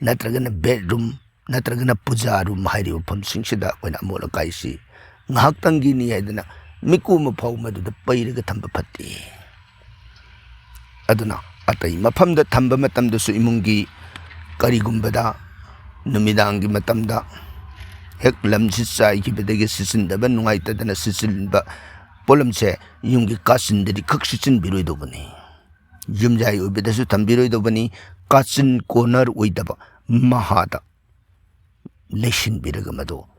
नत्रगना बेडरूम नत्रगना पूजा room हाइरिबा फमसिंगसिदा ओइना अमोलकाइसि ngahaktanggini haidana miku mafau maduda pairaga thamba fatte aduna atai mafamda thamba matamda su imungi karigumbada numidangi matamda hek lamsi sai kibadagi sisindaba nungaitadana sisilba polamse yungi kasindadi kaksisin biroidobani yumjai obidasu tambiroidobani kasin corner oidaba mahada leishin biraga mado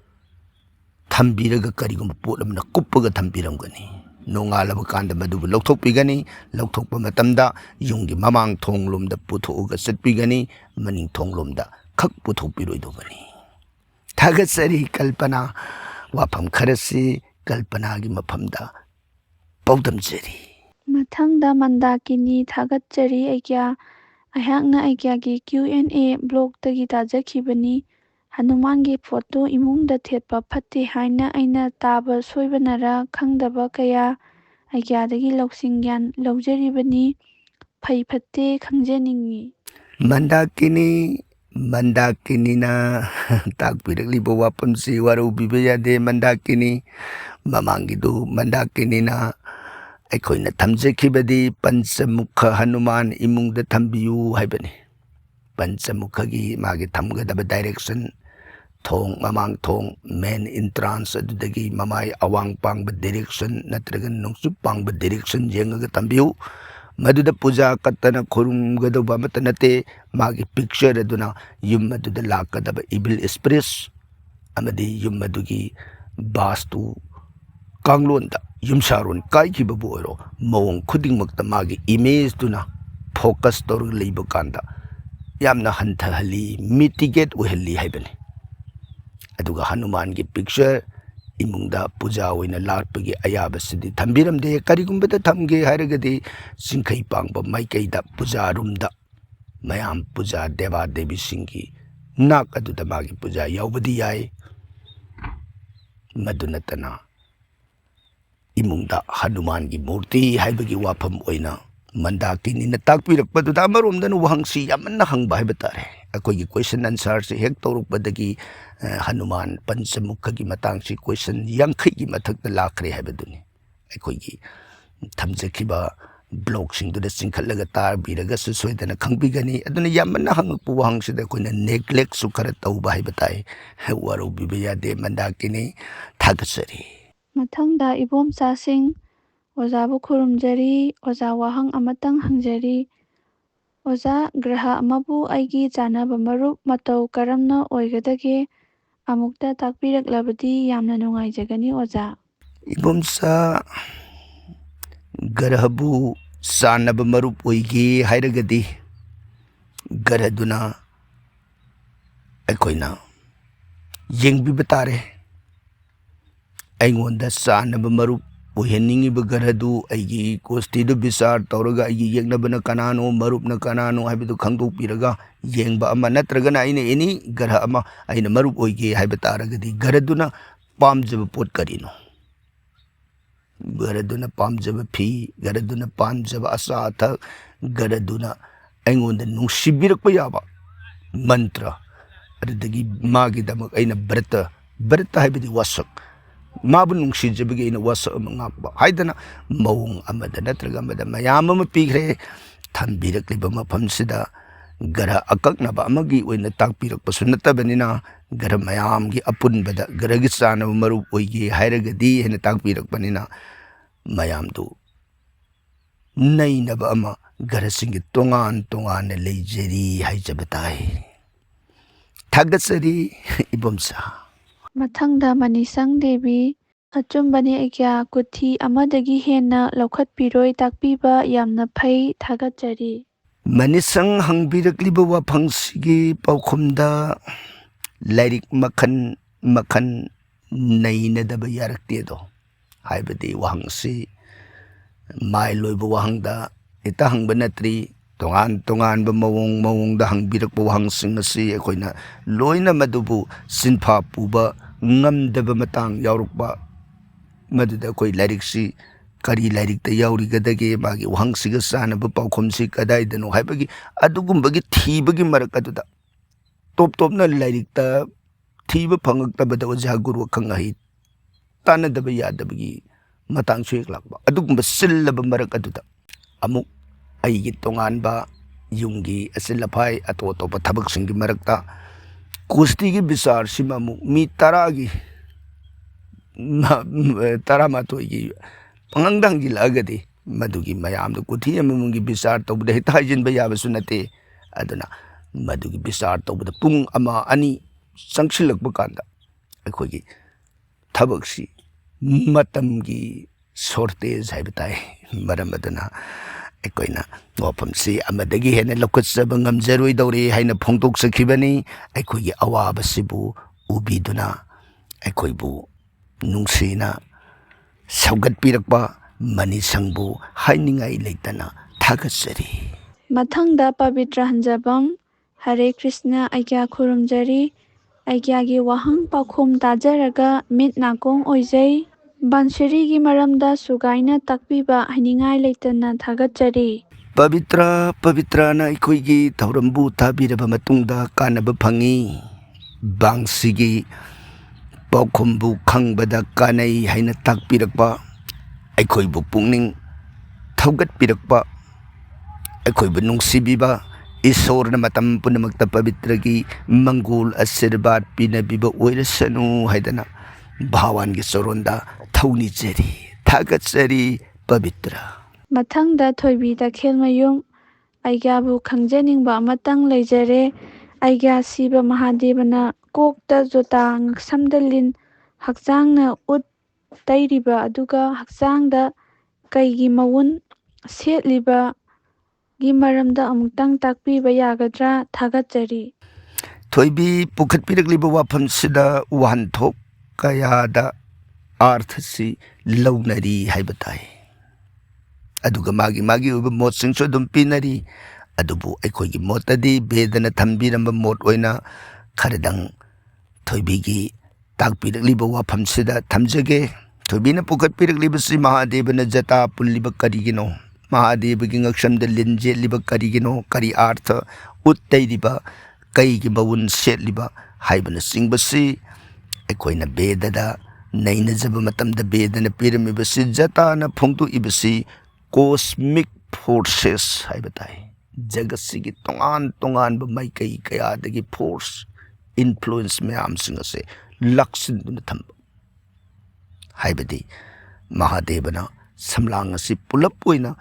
थम्बिरगा करिगुम्बा पोटलमना कुप्पगा थम्बिरमगनी नोंगालबा कांदा मदुबु लौथोकपिगनी लौथोकपा मतमदा युंगी ममांग थोंगलोमदा पुथोगा चटपिगनी मनिंग थोंगलोमदा खक पुथोकपिरोइदोबनी थागतसरी कल्पना वाफम खरसी कल्पनागी मफमदा पौदमजरी मथंगदा मंदाकिनी थागतचरी आइग्या अहांगना आइग्यागी Q&A ब्लॉगतगी ताजखिबनी हनुमानगी फोटो इमुंगदा थेटपा फत्ते हाइना अइना ताबा सोइबनरा खंगदबा कया आइग्यादगी लौसिंग ग्यान लौजरिबनी फै फत्ते खंजनिंगी मंदाकिनी मंदाकिनीना ताकपिरगलिबा वाफमसि वारौबिबा यादे मंदाकिनी ममांगिदु मंदाकिनीना अखोइना थमजखिबदी पंचमुख हनुमान इमुंगदा थम्बियु हाइबनी पंचमुखगी मागे थमगदबा डायरेक्शन थोंग ममांग थोंग मेन इंट्रांस अदुदगी ममाई अवांग पांगबा डायरेक्शन नत्रगन नोंसुप पांगबा डायरेक्शन जेंगगा तंबियु मदुदा पूजा कत्तना खुरुमगदबा मतनते मागे पिक्चर अदुना युम अदुदा लाकदबा इबिल एक्सप्रेस अमदी युम अदुगी वास्तु कांगलोनदा युमसारोन काइखिबबु ओरो मौंग खुदिंगमक्ता मागे इमेज दुना फोकस तौर लेबा कांदा यामना हंथहली मिटिगेट ओहली हाइबनी अदुगा हनुमान की पिक्चर इमुंगदा पूजा ओइना लाटपगी अयाबसिदि थम्बिरमदे करिगुम्बदा थमगे हारगदि सिंखै पांगबा माइकैदा पूजा रूमदा मयाम पूजा देवा देवी सिंगी नाक अदुदा मागी पूजा यावबदी याय मदुनतना इमुंगदा हनुमान की मूर्ति हाइबगी वाफम ओइना मंदाकिनी ताकपिरकपदुदा अमरोमदन वहंगसी यामन्ना हंगबा हाइबा तारे अखोइगी क्वेश्चन आंसर से हेक तौरकपदगी हनुमान पंचमुखगी मतांगसी क्वेश्चन यांखैगी मथक्ता लाखरे हाइबदुनी अखोइगी थमजखिबा ब्लॉग सिंगदुदा चिंखलगा तारबिरगा सोइदना खंगबिगनी अदुना यामन्ना हंगपु वहंगसिदा अखोइना नेग्लेक्ट सु खरा तौबा हाइबा ताई वारौबिबा यादे मंदाकिनी थागसरी मथंगदा इबोमचासिंग ओजाबु खुरुमजरी ओजा वाहंग अमतंग हंगजरी ओजा ग्रह अमबु आइगी चानबा मरुप मतौ करमना ओइगदगे अमुक्ता ताकपिरकलबदी यामना नुंगाइजगनी ओजा इबोमसा ग्रहबु चानबा मरुप ओइगे हाइरगदी ग्रहदुना अखोइना येंगबिबा तारे अइंगोंदा चानबा मरुप ꯑꯣꯏꯍꯟꯅꯤꯡꯉꯤꯕ ꯒ꯭ꯔꯍꯗꯨ ꯑꯩꯒꯤ ꯀꯣꯁꯇꯤꯗꯨ ꯕꯤꯆꯥꯔ ꯇꯧꯔꯒ ꯑꯩꯒꯤ ꯌꯦꯛꯅꯕꯅ ꯀꯅꯥꯅꯣ ꯃꯔꯨꯞꯅ ꯀꯅꯥꯅꯣ ꯍꯥꯏꯕꯗꯨ ꯈꯪꯗꯣꯛꯄꯤꯔꯒ ꯌꯦꯡꯕ ꯑꯃ, ꯅꯠꯇ꯭ꯔꯒꯅ ꯑꯩꯅ ꯑꯦꯅꯤ ꯒ꯭ꯔꯍ ꯑꯃ ꯑꯩꯅ ꯃꯔꯨꯞ ꯑꯣꯏꯒꯦ ꯍꯥꯏꯕ ꯇꯥꯔꯒꯗꯤ ꯒ꯭ꯔꯍꯗꯨꯅ ꯄꯥꯝꯖꯕ ꯄꯣꯠ ꯀꯔꯤꯅꯣ, ꯒ꯭ꯔꯍꯗꯨꯅ ꯄꯥꯝꯖꯕ ꯐꯤ, ꯒ꯭ꯔꯍꯗꯨꯅ ꯄꯥꯝꯖꯕ ꯑꯆꯥ ꯑꯊꯛ, ꯒ꯭ꯔꯍꯗꯨꯅ ꯑꯩꯉꯣꯟꯗ ꯅꯨꯡꯁꯤꯕꯤꯔꯛꯄ ꯌꯥꯕ ꯃꯟꯇ꯭ꯔ, ꯑꯗꯨꯗꯒꯤ ꯃꯥꯒꯤꯗꯃꯛ ꯑꯩꯅ ꯕ꯭ꯔꯇ ꯍꯥꯏꯕꯗꯤ ꯋꯥꯁꯛ, ꯃꯥꯕꯨ ꯅꯨꯡꯁꯤꯖꯕꯒꯤ ꯑꯩꯅ ꯋꯥꯁꯛ ꯑꯃ ꯉꯥꯛꯄ ꯍꯥꯏꯗꯅ ꯃꯑꯣꯡ ꯑꯃꯗ ꯅꯠꯇ꯭ꯔꯒ ꯑꯃꯗ ꯃꯌꯥꯝ ꯑꯃ ꯄꯤꯈ꯭ꯔꯦ꯫ ꯊꯝꯕꯤꯔꯛꯂꯤꯕ ꯃꯐꯝꯁꯤꯗ ꯒ꯭ꯔꯍ ꯑꯀꯛꯅꯕ ꯑꯃꯒꯤ ꯑꯣꯏꯅ ꯇꯥꯛꯄꯤꯔꯛꯄꯁꯨ ꯅꯠꯇꯕꯅꯤꯅ ꯒ꯭ꯔꯍ ꯃꯌꯥꯝꯒꯤ ꯑꯄꯨꯟꯕꯗ ꯒ꯭ꯔꯍꯒꯤ ꯆꯥꯅꯕ ꯃꯔꯨꯞ ꯑꯣꯏꯒꯦ ꯍꯥꯏꯔꯒꯗꯤ ꯍꯥꯏꯅ ꯇꯥꯛꯄꯤꯔꯛꯄꯅꯤꯅ ꯃꯌꯥꯝꯗꯨ ꯅꯩꯅꯕ ꯑꯃ ꯒ꯭ꯔꯍꯁꯤꯡꯒꯤ ꯇꯣꯉꯥꯟ ꯇꯣꯉꯥꯟꯅ ꯂꯩꯖꯔꯤ ꯍꯥꯏꯖꯕ ꯇꯥꯏ꯫ ꯊꯥꯒꯠꯆꯔꯤ ꯏꯕꯣꯝꯆꯥ꯫ ꯃꯊꯪꯗ ꯃꯅꯤꯁꯪ ꯗꯦꯕꯤ: ꯑꯆꯨꯝꯕꯅꯤ ꯑꯩꯒ꯭ꯌꯥ, ꯀꯨꯊꯤ ꯑꯃꯗꯒꯤ ꯍꯦꯟꯅ ꯂꯧꯈꯠꯄꯤꯔꯣꯏ, ꯇꯥꯛꯄꯤꯕ ꯌꯥꯝꯅ ꯐꯩ, ꯊꯥꯒꯠꯆꯔꯤ꯫ ꯃꯅꯤꯁꯪ ꯍꯪꯕꯤꯔꯛꯂꯤꯕ ꯋꯥꯐꯝꯁꯤꯒꯤ ꯄꯥꯎꯈꯨꯝꯗ ꯂꯥꯏꯔꯤꯛ ꯃꯈꯜ ꯃꯈꯜ ꯅꯩꯅꯗꯕ ꯌꯥꯔꯛꯇꯦꯗꯣ, ꯍꯥꯏꯕꯗꯤ ꯋꯥꯍꯪꯁꯤ ꯃꯥꯏ ꯂꯣꯏꯕ ꯋꯥꯍꯪꯗ ꯍꯦꯛꯇ ꯍꯪꯕ ꯅꯠꯇ꯭ꯔꯤ꯫ ꯇꯣꯉꯥꯟ ꯇꯣꯉꯥꯟꯕ ꯃꯑꯣꯡꯗ ꯍꯪꯕꯤꯔꯛꯄ ꯋꯥꯍꯪꯁꯤꯡ ꯑꯁꯤ ꯑꯩꯈꯣꯏꯅ ꯂꯣꯏꯅ ꯃꯗꯨꯕꯨ ꯁꯤꯟꯐꯥ ꯄꯨꯕ ꯉꯝꯗꯕ ꯃꯇꯥꯡ ꯌꯥꯎꯔꯛꯄ, ꯃꯗꯨꯗ ꯑꯩꯈꯣই ꯂꯥꯏꯔꯤꯛꯁꯤ ꯀꯔꯤ ꯂꯥꯏꯔꯤꯛꯇ ꯌꯥꯎꯔꯤꯒꯗꯒꯦ, ꯃꯥꯒꯤ ꯋꯥꯍꯪꯁꯤꯒ ꯆꯥꯅꯕ ꯄꯥꯎꯈꯨꯝꯁꯤ ꯀꯗꯥꯏꯗꯅꯣ ꯍꯥꯏꯕꯒꯤ ꯑꯗꯨꯒꯨꯝꯕꯒꯤ ꯊꯤꯕꯒꯤ ꯃꯔꯛ ꯑꯗꯨꯗ ꯇꯣꯞ ꯇꯣꯞꯅ ꯂꯥꯏꯔꯤꯛꯇ ꯊꯤꯕ ꯐꯪꯉꯛꯇꯕꯗ ꯑꯣꯖꯥ ꯒꯨꯔꯨ ꯑꯈꯪ ꯑꯍꯩ ꯇꯥꯟꯅꯗꯕ ꯌꯥꯗꯕꯒꯤ ꯃꯇꯥꯡꯁꯨ ꯍꯦꯛ ꯂꯥꯛꯄ꯫ ꯑꯗꯨꯒꯨꯝꯕ ꯆꯤꯜꯂꯕ ꯃꯔꯛ ꯑꯗꯨꯗ ꯑꯃꯨꯛ ꯑꯩꯒꯤ ꯇꯣꯉꯥꯟꯕ ꯌꯨꯝꯒꯤ ꯑꯆꯤꯜ ꯑꯐꯥꯏ ꯑꯇꯣꯞ ꯑꯇꯣꯞꯄ ꯊꯕꯛꯁꯤꯡꯒꯤ ꯃꯔꯛꯇ ꯀꯨꯁꯇꯤꯒꯤ ꯕꯤꯆꯥꯔꯁꯤꯃ ꯑꯃꯨꯛ ꯃꯤ 10ꯒꯤ 11ꯒꯤ ꯄꯪꯍꯪꯗ ꯍꯪꯖꯤꯜꯂꯛꯑꯒꯗꯤ ꯃꯗꯨꯒꯤ ꯃꯌꯥꯝꯗ ꯀꯨꯊꯤ ꯑꯃꯃꯝꯒꯤ ꯕꯤꯆꯥꯔ ꯇꯧꯕꯗ ꯍꯦꯛꯇ ꯍꯥꯏꯖꯤꯟꯕ ꯌꯥꯕꯁꯨ ꯅꯠꯇꯦ꯫ ꯑꯗꯨꯅ ꯃꯗꯨꯒꯤ ꯕꯤꯆꯥꯔ ꯇꯧꯕꯗ ꯄꯨꯡ 1-2 ꯆꯪꯁꯤꯜꯂꯛꯄ ꯀꯥꯟꯗ ꯑꯩꯈꯣꯏꯒꯤ ꯊꯕꯛꯁꯤ ꯃꯇꯝꯒꯤ ꯁꯣꯔꯇꯦꯖ ꯍꯥꯏꯕ ꯇꯥꯏ꯫ ꯃꯔꯝ ꯑꯗꯨꯅ ꯑꯩꯈꯣꯏꯅ ꯋꯥꯐꯝꯁꯤ ꯑꯃꯗꯒꯤ ꯍꯦꯟꯅ ꯂꯧꯈꯠꯆꯕ ꯉꯝꯖꯔꯣꯏꯗꯧꯔꯦ ꯍꯥꯏꯅ ꯐꯣꯡꯗꯣꯛꯆꯈꯤꯕꯅꯤ꯫ ꯑꯩꯈꯣꯏꯒꯤ ꯑꯋꯥꯕꯁꯤꯕꯨ ꯎꯕꯤꯗꯨꯅ ꯑꯩꯈꯣꯏꯕꯨ ꯅꯨꯡꯁꯤꯅ ꯁꯧꯒꯠꯄꯤꯔꯛꯄ ꯃꯅꯤꯁꯪꯕꯨ ꯍꯥꯏꯅꯤꯡꯉꯥꯏ ꯂꯩꯇꯅ ꯊꯥꯒꯠꯆꯔꯤ꯫ ꯃꯊꯪꯗ ꯄꯕꯤꯇ꯭ꯔ ꯍꯟꯖꯕꯝ: ꯍꯔꯦ ꯀ꯭ꯔꯤꯁꯅ, ꯑꯩꯒ꯭ꯌꯥ ꯈꯨꯔꯨꯝꯖꯔꯤ꯫ ꯑꯩꯒ꯭ꯌꯥꯒꯤ ꯋꯥꯍꯪ ꯄꯥꯎꯈꯨꯝ ꯇꯥꯖꯔꯒ ꯃꯤꯠ ꯅꯥꯀꯣꯡ ꯑꯣꯏꯖꯩ꯫ ꯕꯥꯟꯁꯤꯔꯤꯒꯤ ꯃꯔꯝꯗ ꯁꯨꯒꯥꯏꯅ ꯇꯥꯛꯄꯤꯕ ꯍꯥꯏꯅꯤꯡꯉꯥꯏ ꯂꯩꯇꯅ ꯊꯥꯒꯠꯆꯔꯤ꯫ ꯄꯕꯤꯇ꯭ꯔꯅ ꯑꯩꯈꯣꯏꯒꯤ ꯊꯧꯔꯝꯕꯨ ꯇꯥꯕꯤꯔꯕ ꯃꯇꯨꯡꯗ ꯀꯥꯟꯅꯕ ꯐꯪꯉꯤ꯫ ꯕꯥꯡꯁꯤꯒꯤ ꯄꯥꯎꯈꯨꯝꯕꯨ ꯈꯪꯕꯗ ꯀꯥꯟꯅꯩ ꯍꯥꯏꯅ ꯇꯥꯛꯄꯤꯔꯛꯄ, ꯑꯩꯈꯣꯏꯕꯨ ꯄꯨꯛꯅꯤꯡ ꯊꯧꯒꯠꯄꯤꯔꯛꯄ, ꯑꯩꯈꯣꯏꯕꯨ ꯅꯨꯡꯁꯤꯕꯤꯕ, ꯏꯁꯣꯔꯅ ꯃꯇꯝ ꯄꯨꯝꯅꯃꯛꯇ ꯄꯕꯤꯇ꯭ꯔꯒꯤ ꯃꯪꯒꯣꯜ ꯑꯁꯤꯔꯕꯥꯗ ꯄꯤꯅꯕꯤꯕ ꯑꯣꯏꯔꯁꯅꯨ ꯍꯥꯏꯗꯅ ꯚꯒꯋꯥꯟꯒꯤ ꯆꯔꯣꯟꯗ ꯊꯧꯅꯤꯖꯔꯤ, ꯊꯥꯒꯠꯆꯔꯤ ꯄꯕꯤꯇ꯭ꯔ꯫ ꯃꯊꯪꯗ ꯊꯣꯏꯕꯤ ꯇꯈꯦꯜꯃꯌꯨꯝ: ꯑꯩꯒ꯭ꯌꯥꯕꯨ ꯈꯪꯖꯅꯤꯡꯕ ꯑꯃꯇꯪ ꯂꯩꯖꯔꯦ꯫ ꯑꯩꯒ꯭ꯌꯥ ꯁꯤꯕ ꯃꯍꯥꯗꯦꯕꯅ ꯀꯣꯛꯇ ꯖꯣꯇꯥ, ꯉꯛꯁꯝꯗ ꯂꯤꯟ, ꯍꯛꯆꯥꯡꯅ ꯎꯠ ꯇꯩꯔꯤꯕ ꯑꯗꯨꯒ ꯍꯛꯆꯥꯡꯗ ꯀꯩꯒꯤ ꯃꯋꯨꯟ ꯁꯦꯠꯂꯤꯕꯒꯤ ꯃꯔꯝꯗ ꯑꯃꯨꯛꯇꯪ ꯇꯥꯛꯄꯤꯕ ꯌꯥꯒꯗ꯭ꯔꯥ? ꯊꯥꯒꯠꯆꯔꯤ꯫ ꯊꯣꯏꯕꯤ ꯄꯨꯈꯠꯄꯤꯔꯛꯂꯤꯕ ꯋꯥꯐꯝꯁꯤꯗ ꯋꯥꯍꯟꯊꯣꯛ ꯀꯌꯥꯗ ꯑꯥꯔꯊꯁꯤ ꯂꯧꯅꯔꯤ ꯍꯥꯏꯕ ꯇꯥꯏ, ꯑꯗꯨꯒ ꯃꯥꯒꯤ ꯑꯣꯏꯕ ꯃꯣꯠꯁꯤꯡꯁꯨ ꯑꯗꯨꯝ ꯄꯤꯅꯔꯤ꯫ ꯑꯗꯨꯕꯨ ꯑꯩꯈꯣꯏꯒꯤ ꯃꯣꯠꯇꯗꯤ ꯚꯦꯗꯅ ꯊꯝꯕꯤꯔꯝꯕ ꯃꯣꯠ ꯑꯣꯏꯅ ꯈꯔꯗꯪ ꯊꯣꯏꯕꯤꯒꯤ ꯇꯥꯛꯄꯤꯔꯛꯂꯤꯕ ꯋꯥꯐꯝꯁꯤꯗ ꯊꯝꯖꯒꯦ꯫ ꯊꯣꯏꯕꯤꯅ ꯄꯨꯈꯠꯄꯤꯔꯛꯂꯤꯕꯁꯤ ꯃꯍꯥꯗꯦꯕꯅ ꯖꯇꯥ ꯄꯨꯜꯂꯤꯕ ꯀꯔꯤꯒꯤꯅꯣ, ꯃꯍꯥꯗꯦꯕꯒꯤ ꯉꯛꯁꯝꯗ ꯂꯤꯟ ꯖꯦꯠꯂꯤꯕ ꯀꯔꯤꯒꯤꯅꯣ, ꯀꯔꯤ ꯑꯥꯔꯊ, ꯎꯠ ꯇꯩꯔꯤꯕ, ꯀꯩꯒꯤ ꯃꯋꯨꯟ ꯁꯦꯠꯂꯤꯕ ꯍꯥꯏꯕꯅꯆꯤꯡꯕꯁꯤ ꯑꯩꯈꯣꯏꯅ ꯚꯦꯗꯗ ꯅꯩꯅꯖꯕ ꯃꯇꯝꯗ ꯚꯦꯗꯅ ꯄꯤꯔꯝꯃꯤꯕꯁꯤ, ꯖꯇꯥꯅ ꯐꯣꯡꯗꯣꯛꯏꯕꯁꯤ ꯀꯣꯁꯃꯤꯛ ꯐꯣꯔꯁꯦꯁ ꯍꯥꯏꯕ ꯇꯥꯏ꯫ ꯖꯒꯠꯁꯤꯒꯤ ꯇꯣꯉꯥꯟ ꯇꯣꯉꯥꯟꯕ ꯃꯥꯏꯀꯩ ꯀꯌꯥꯗꯒꯤ ꯐꯣꯔꯁ, ꯏꯟꯐ꯭ꯂꯨꯌꯦꯟꯁ ꯃꯌꯥꯝꯁꯤꯡ ꯑꯁꯦ ꯂꯥꯛꯁꯤꯟꯗꯨꯅ ꯊꯝꯕ, ꯍꯥꯏꯕꯗꯤ ꯃꯍꯥꯗꯦꯕꯅ ꯁꯝꯂꯥꯡ ꯑꯁꯤ ꯄꯨꯂꯞ ꯑꯣꯏꯅ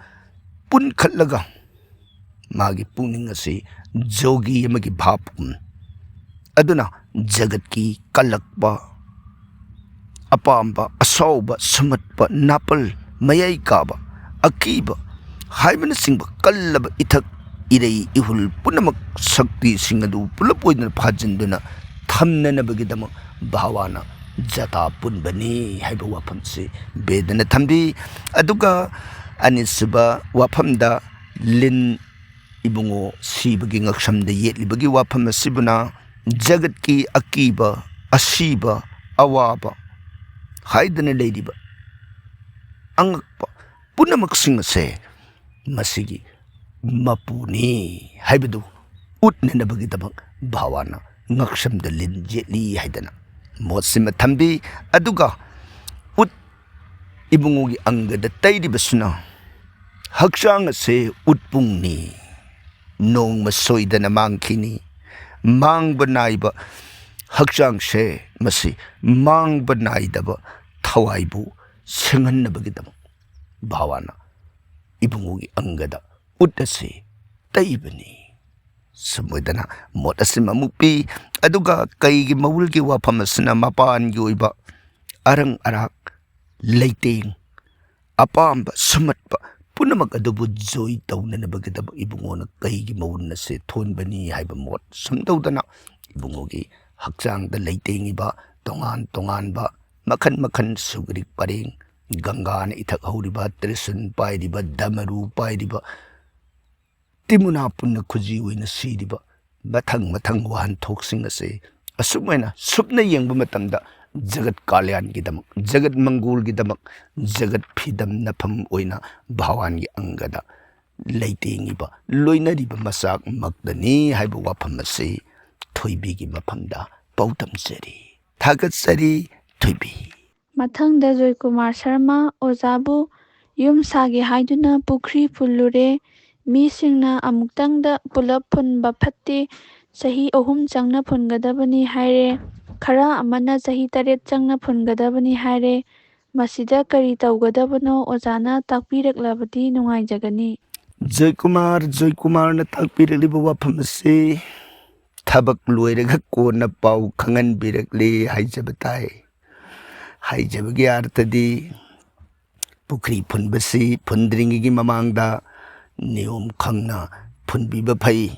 ꯄꯨꯟꯈꯠꯂꯒ ꯃꯥꯒꯤ ꯄꯨꯛꯅꯤꯡ ꯑꯁꯤ ꯖꯣꯒꯤ ꯑꯃꯒꯤ ꯚꯥꯕꯒꯨꯝ, ꯑꯗꯨꯅ ꯖꯒꯠꯀꯤ ꯀꯜꯂꯛꯄ, ꯑꯄꯥꯝꯕ, ꯑꯁꯥꯎꯕ, ꯁꯨꯝꯍꯠꯄ, ꯅꯥꯄꯜ, ꯃꯌꯥꯏ ꯀꯥꯕ, ꯑꯀꯤꯕ ꯍꯥꯏꯕꯅꯆꯤꯡꯕ ꯀꯜꯂꯕ ꯏꯊꯛ ꯏꯔꯩ ꯏꯍꯨꯜ ꯄꯨꯝꯅꯃꯛ ꯁꯛꯇꯤꯁꯤꯡ ꯑꯗꯨ ꯄꯨꯂꯞ ꯑꯣꯏꯅ ꯐꯥꯖꯤꯟꯗꯨꯅ ꯊꯝꯅꯅꯕꯒꯤꯗꯃꯛ ꯚꯒꯋꯥꯟꯅ jata punbani haiba wafamsi bedana thambi aduga anisuba wafamda lin ibungo sibagi ngaksamda yetlibagi wafam asibuna jagat ki akiba asiba awaba haidana leidiba angakpa punamaksin ase masigi mapuni haibadu utnanabagi dabak bhawana ngaksamda lin yetli haidana motsima thambi aduga ut ibungogi angada taidibasuna hakchang ase utpungni nong masoidana mangkini mangba naiba hakchang se masi mangba naidaba thawaibu senhannabagidam bhawana ibungogi angada utase taibani samoidana mot asima mupi aduga kaigi mawulgi wafam asina mapan gi oiba arang arak leiteng apamba sumatpa punamak adubu joy taunanabagidaba ibungona kaigi mawulna se thonbani haiba mot samdawdana ibungogi hakchangda leitengiba tongan tonganba makhan makhan sugrik pareng gangana ithak horiba trisun pairiba damaru pairiba timuna punna khuji oina siriba mathang mathang wahan thoksing ase asumena supna yengba matamda jagat kalyan gi damak jagat mangul gi damak jagat phidam nafam oina bhawan gi angada leitengiba loinariba masak makdani haiba wafam ase thoibi gi mafamda pautam sari thagat sari thoibi ꯃꯊꯪꯗ ꯖꯣꯏꯀꯨꯃꯥꯔ ꯁꯔꯃ ꯑꯣꯖꯥꯕꯨ ꯌꯨꯝ ꯁꯥꯒꯦ ꯍꯥꯏꯗꯨꯅ ꯄꯨꯈ꯭ꯔꯤ ꯐꯨꯜꯂꯨꯔꯦ ꯃꯤꯁꯤꯡꯅ ꯑꯃꯨꯛꯇꯪꯗ ꯄꯨꯂꯞ ꯐꯨꯟꯕ ꯐꯠꯇꯦ ꯆꯍꯤ 3 ꯆꯪꯅ ꯐꯨꯟꯒꯗꯕꯅꯤ ꯍꯥꯏꯔꯦ ꯈꯔ ꯑꯃꯅ ꯆꯍꯤ 8 ꯆꯪꯅ ꯐꯨꯟꯒꯗꯕꯅꯤ ꯍꯥꯏꯔꯦ ꯃꯁꯤꯗ ꯀꯔꯤ ꯇꯧꯒꯗꯕꯅꯣ ꯑꯣꯖꯥꯅ ꯇꯥꯛꯄꯤꯔꯛꯂꯕꯗꯤ ꯅꯨꯡꯉꯥꯏꯖꯒꯅꯤ Joykumarna takpiraliba wafam ase thabak loiraga kona pau khanganbirakle haijaba tai haijabagi artadi pukri phunbasi phundringi mamangda niyom khangna phunbiba phai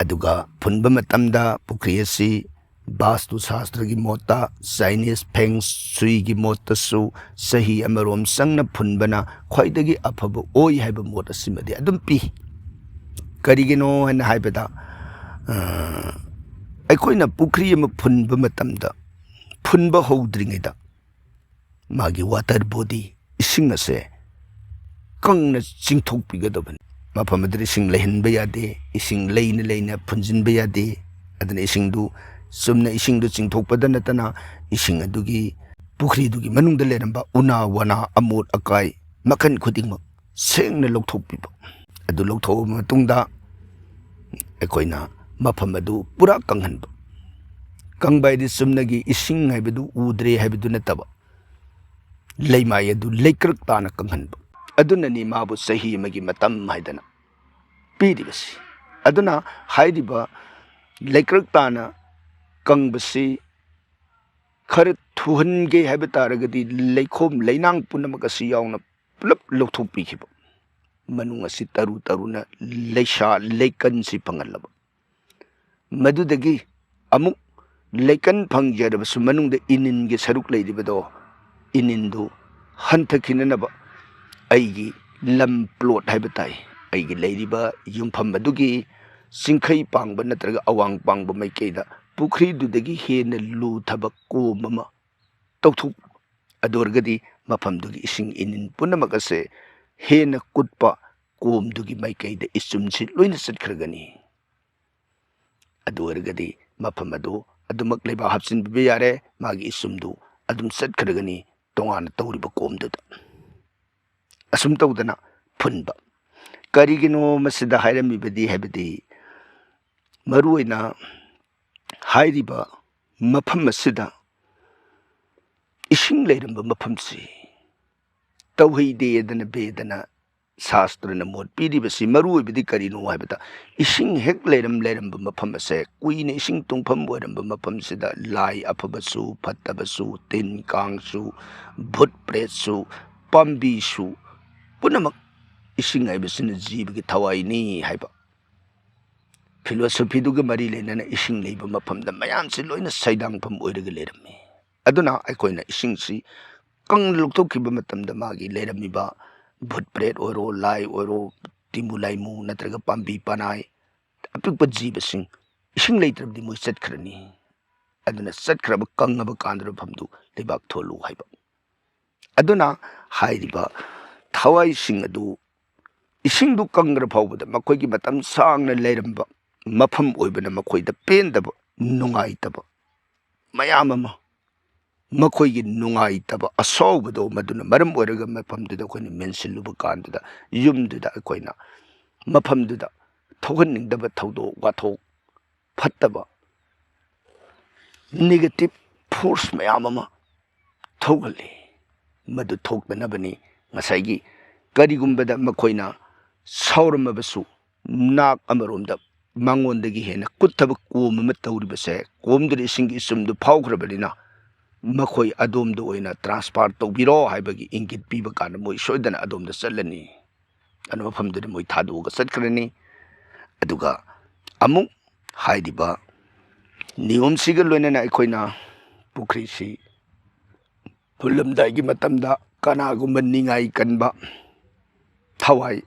aduga phunba matamda pukri asi vastu shastra gi mota Chinese feng shui gi mota su sahi amarom sangna phunbana khwaidagi afaba oi haiba mota simadi adum pi karigino hana haibada aikoina pukri ama phunba matamda phunba houdringida magi water body ising ase kangna chingthokpigadabani mafam adri sing lehinba yade ising leina leina phunjinba yade adana isingdu sumna isingdu chingthokpada natana ising adugi pukri dugi manungda leramba una wana amot akai makan khudingma sengna lokthokpiba adu lokthok matungda akoina mafam adu pura kanghanba kangbaidi sumnagi ising haibadu udre haibadu nataba leimai adu leikrak tana kanghanba adunani mabu sahi magi matam haidana pidibasi aduna haidiba leikrak tana kangbasi khar thuhange habitaragadi leikhom leinang punamagasi yauna pulap lokthokpikiba manung asi taru taruna leisha leikan si pangalaba madudagi amuk leikan phangjarabsu manungda inin ge saruk leidibado inindu hanthakhinanaba aigi lam plot haibatai aigi leiriba yumpham adugi singkhai pangba natraga awang pangba maikeida pukri dudagi hena lu thabak ko mama tawthuk adorgadi mafamdugi ising inin punamak ase hena kutpa komdugi maikeida isumsi loina satkhirgani adorgadi mafam adu adumak leba hapsin bibe yare magi isumdu adum satkhirgani tongana tawriba komduda asum tawdana phunba karigino masida hairami habadi maruina hairiba mafam masida ising leiramba mafamsi tawhide dana bedana shastra na mod pidibasi maruibidi karino habata ising hek leiramba mafam ase kuine ising tungpham oiramba mafam sida lai afabasu phattabasu tin kangsu bhut pretsu pambisu punamak ising haibasina jibagi thawai ni haiba philosophy duga mari lenana ising leiba mafamda mayam se loina saidangpham oiraga lerami ꯑꯗꯨꯅ ꯑꯩꯈꯣꯏꯅ ꯏꯁꯤꯡꯁꯤ ꯀꯪꯅ ꯂꯧꯊꯣꯛꯈꯤꯕ ꯃꯇꯝꯗ ꯃꯥꯒꯤ ꯂꯩꯔꯝꯃꯤꯕ ꯚꯨꯠ ꯄ꯭ꯔꯦꯠ ꯑꯣꯏꯔꯣ ꯂꯥꯏ ꯑꯣꯏꯔꯣ ꯇꯤꯃꯨ ꯂꯥꯏꯃꯨ ꯅꯠꯇ꯭ꯔꯒ ꯄꯥꯝꯕꯤ ꯄꯥꯅꯥꯏ ꯑꯄꯤꯛꯄ ꯖꯤꯕꯁꯤꯡ ꯏꯁꯤꯡ ꯂꯩꯇ꯭ꯔꯕꯗꯤ ꯃꯣꯏ ꯆꯠꯈ꯭ꯔꯅꯤ ꯑꯗꯨꯅ ꯆꯠꯈ꯭ꯔꯕ ꯀꯪꯉꯕ ꯀꯥꯟꯗ ꯃꯐꯝꯗꯨ ꯂꯩꯕꯥꯛ ꯊꯣꯜꯂꯨ ꯍꯥꯏꯕ ꯑꯗꯨꯅ ꯍꯥꯏꯔꯤꯕ ꯊꯋꯥꯏꯁꯤꯡ ꯑꯗꯨ ꯏꯁꯤꯡꯗꯨ ꯀꯪꯈ꯭ꯔ ꯐꯥꯎꯕꯗ ꯃꯈꯣꯏꯒꯤ ꯃꯇꯝ ꯁꯥꯡꯅ ꯂꯩꯔꯝꯕ ꯃꯐꯝ ꯑꯣꯏꯕꯅ ꯃꯈꯣꯏꯗ ꯄꯦꯟꯗꯕ ꯅꯨꯡꯉꯥꯏꯇꯕ ꯃꯌꯥꯝ ꯑꯃ ꯃꯈꯣꯏꯒꯤ ꯅꯨꯡꯉꯥꯏꯇꯕ ꯑꯁꯥꯎꯕꯗꯣ ꯃꯗꯨꯅ ꯃꯔꯝ ꯑꯣꯏꯔꯒ ꯃꯐꯝꯗꯨꯗ ꯑꯩꯈꯣꯏꯅ ꯃꯦꯟꯁꯤꯜꯂꯨꯕ ꯀꯥꯟꯗꯨꯗ ꯌꯨꯝꯗꯨꯗ ꯑꯩꯈꯣꯏꯅ ꯃꯐꯝꯗꯨꯗ ꯊꯣꯛꯍꯟꯅꯤꯡꯗꯕ ꯊꯧꯗꯣꯛ ꯋꯥꯊꯣꯛ ꯐꯠꯇꯕ ꯅꯦꯒꯦꯇꯤꯚ ꯐꯣꯔꯁ ꯃꯌꯥꯝ ꯑꯃ ꯊꯣꯛꯍꯜꯂꯤ ꯃꯗꯨ ꯊꯣꯛꯇꯅꯕꯅꯤ ꯉꯁꯥꯏꯒꯤ ꯀꯔꯤꯒꯨꯝꯕꯗ ꯃꯈꯣꯏꯅ ꯁꯥꯎꯔꯝꯃꯕꯁꯨ ꯅꯥꯛ ꯑꯃꯔꯣꯝꯗ ꯃꯉꯣꯟꯗꯒꯤ ꯍꯦꯟꯅ ꯀꯨꯠꯊꯕ ꯀꯣꯝ ꯑꯃ ꯇꯧꯔꯤꯕꯁꯦ ꯀꯣꯝꯗꯨꯗ ꯏꯁꯤꯡꯒꯤ ꯏꯆꯨꯝꯗꯨ ꯐꯥꯎꯈ꯭ꯔꯕꯅꯤꯅ ꯃꯈꯣꯏ ꯑꯗꯣꯝꯗ ꯑꯣꯏꯅ ꯇ꯭ꯔꯥꯟꯁꯐꯥꯔ ꯇꯧꯕꯤꯔꯣ ꯍꯥꯏꯕꯒꯤ ꯏꯪꯒꯤꯠ ꯄꯤꯕ ꯀꯥꯟꯗ ꯃꯣꯏ ꯁꯣꯏꯗꯅ ꯑꯗꯣꯝꯗ ꯆꯠꯂꯅꯤ ꯑꯗꯨ ꯃꯐꯝꯗꯨꯗ ꯃꯣꯏ ꯊꯥꯗꯣꯛꯑꯒ ꯆꯠꯈ꯭ꯔꯅꯤ ꯑꯗꯨꯒ ꯑꯃꯨꯛ ꯍꯥꯏꯔꯤꯕ ꯅꯤꯌꯣꯝꯁꯤꯒ ꯂꯣꯏꯅꯅ ꯑꯩꯈꯣꯏꯅ ꯄꯨꯈ꯭ꯔꯤꯁꯤ ꯍꯨꯜꯂꯝꯗꯥꯏꯒꯤ ꯃꯇꯝꯗ ꯀꯅꯥꯒꯨꯝꯕ ꯅꯤꯡꯉꯥꯏ ꯀꯟꯕ ꯊꯋꯥꯏ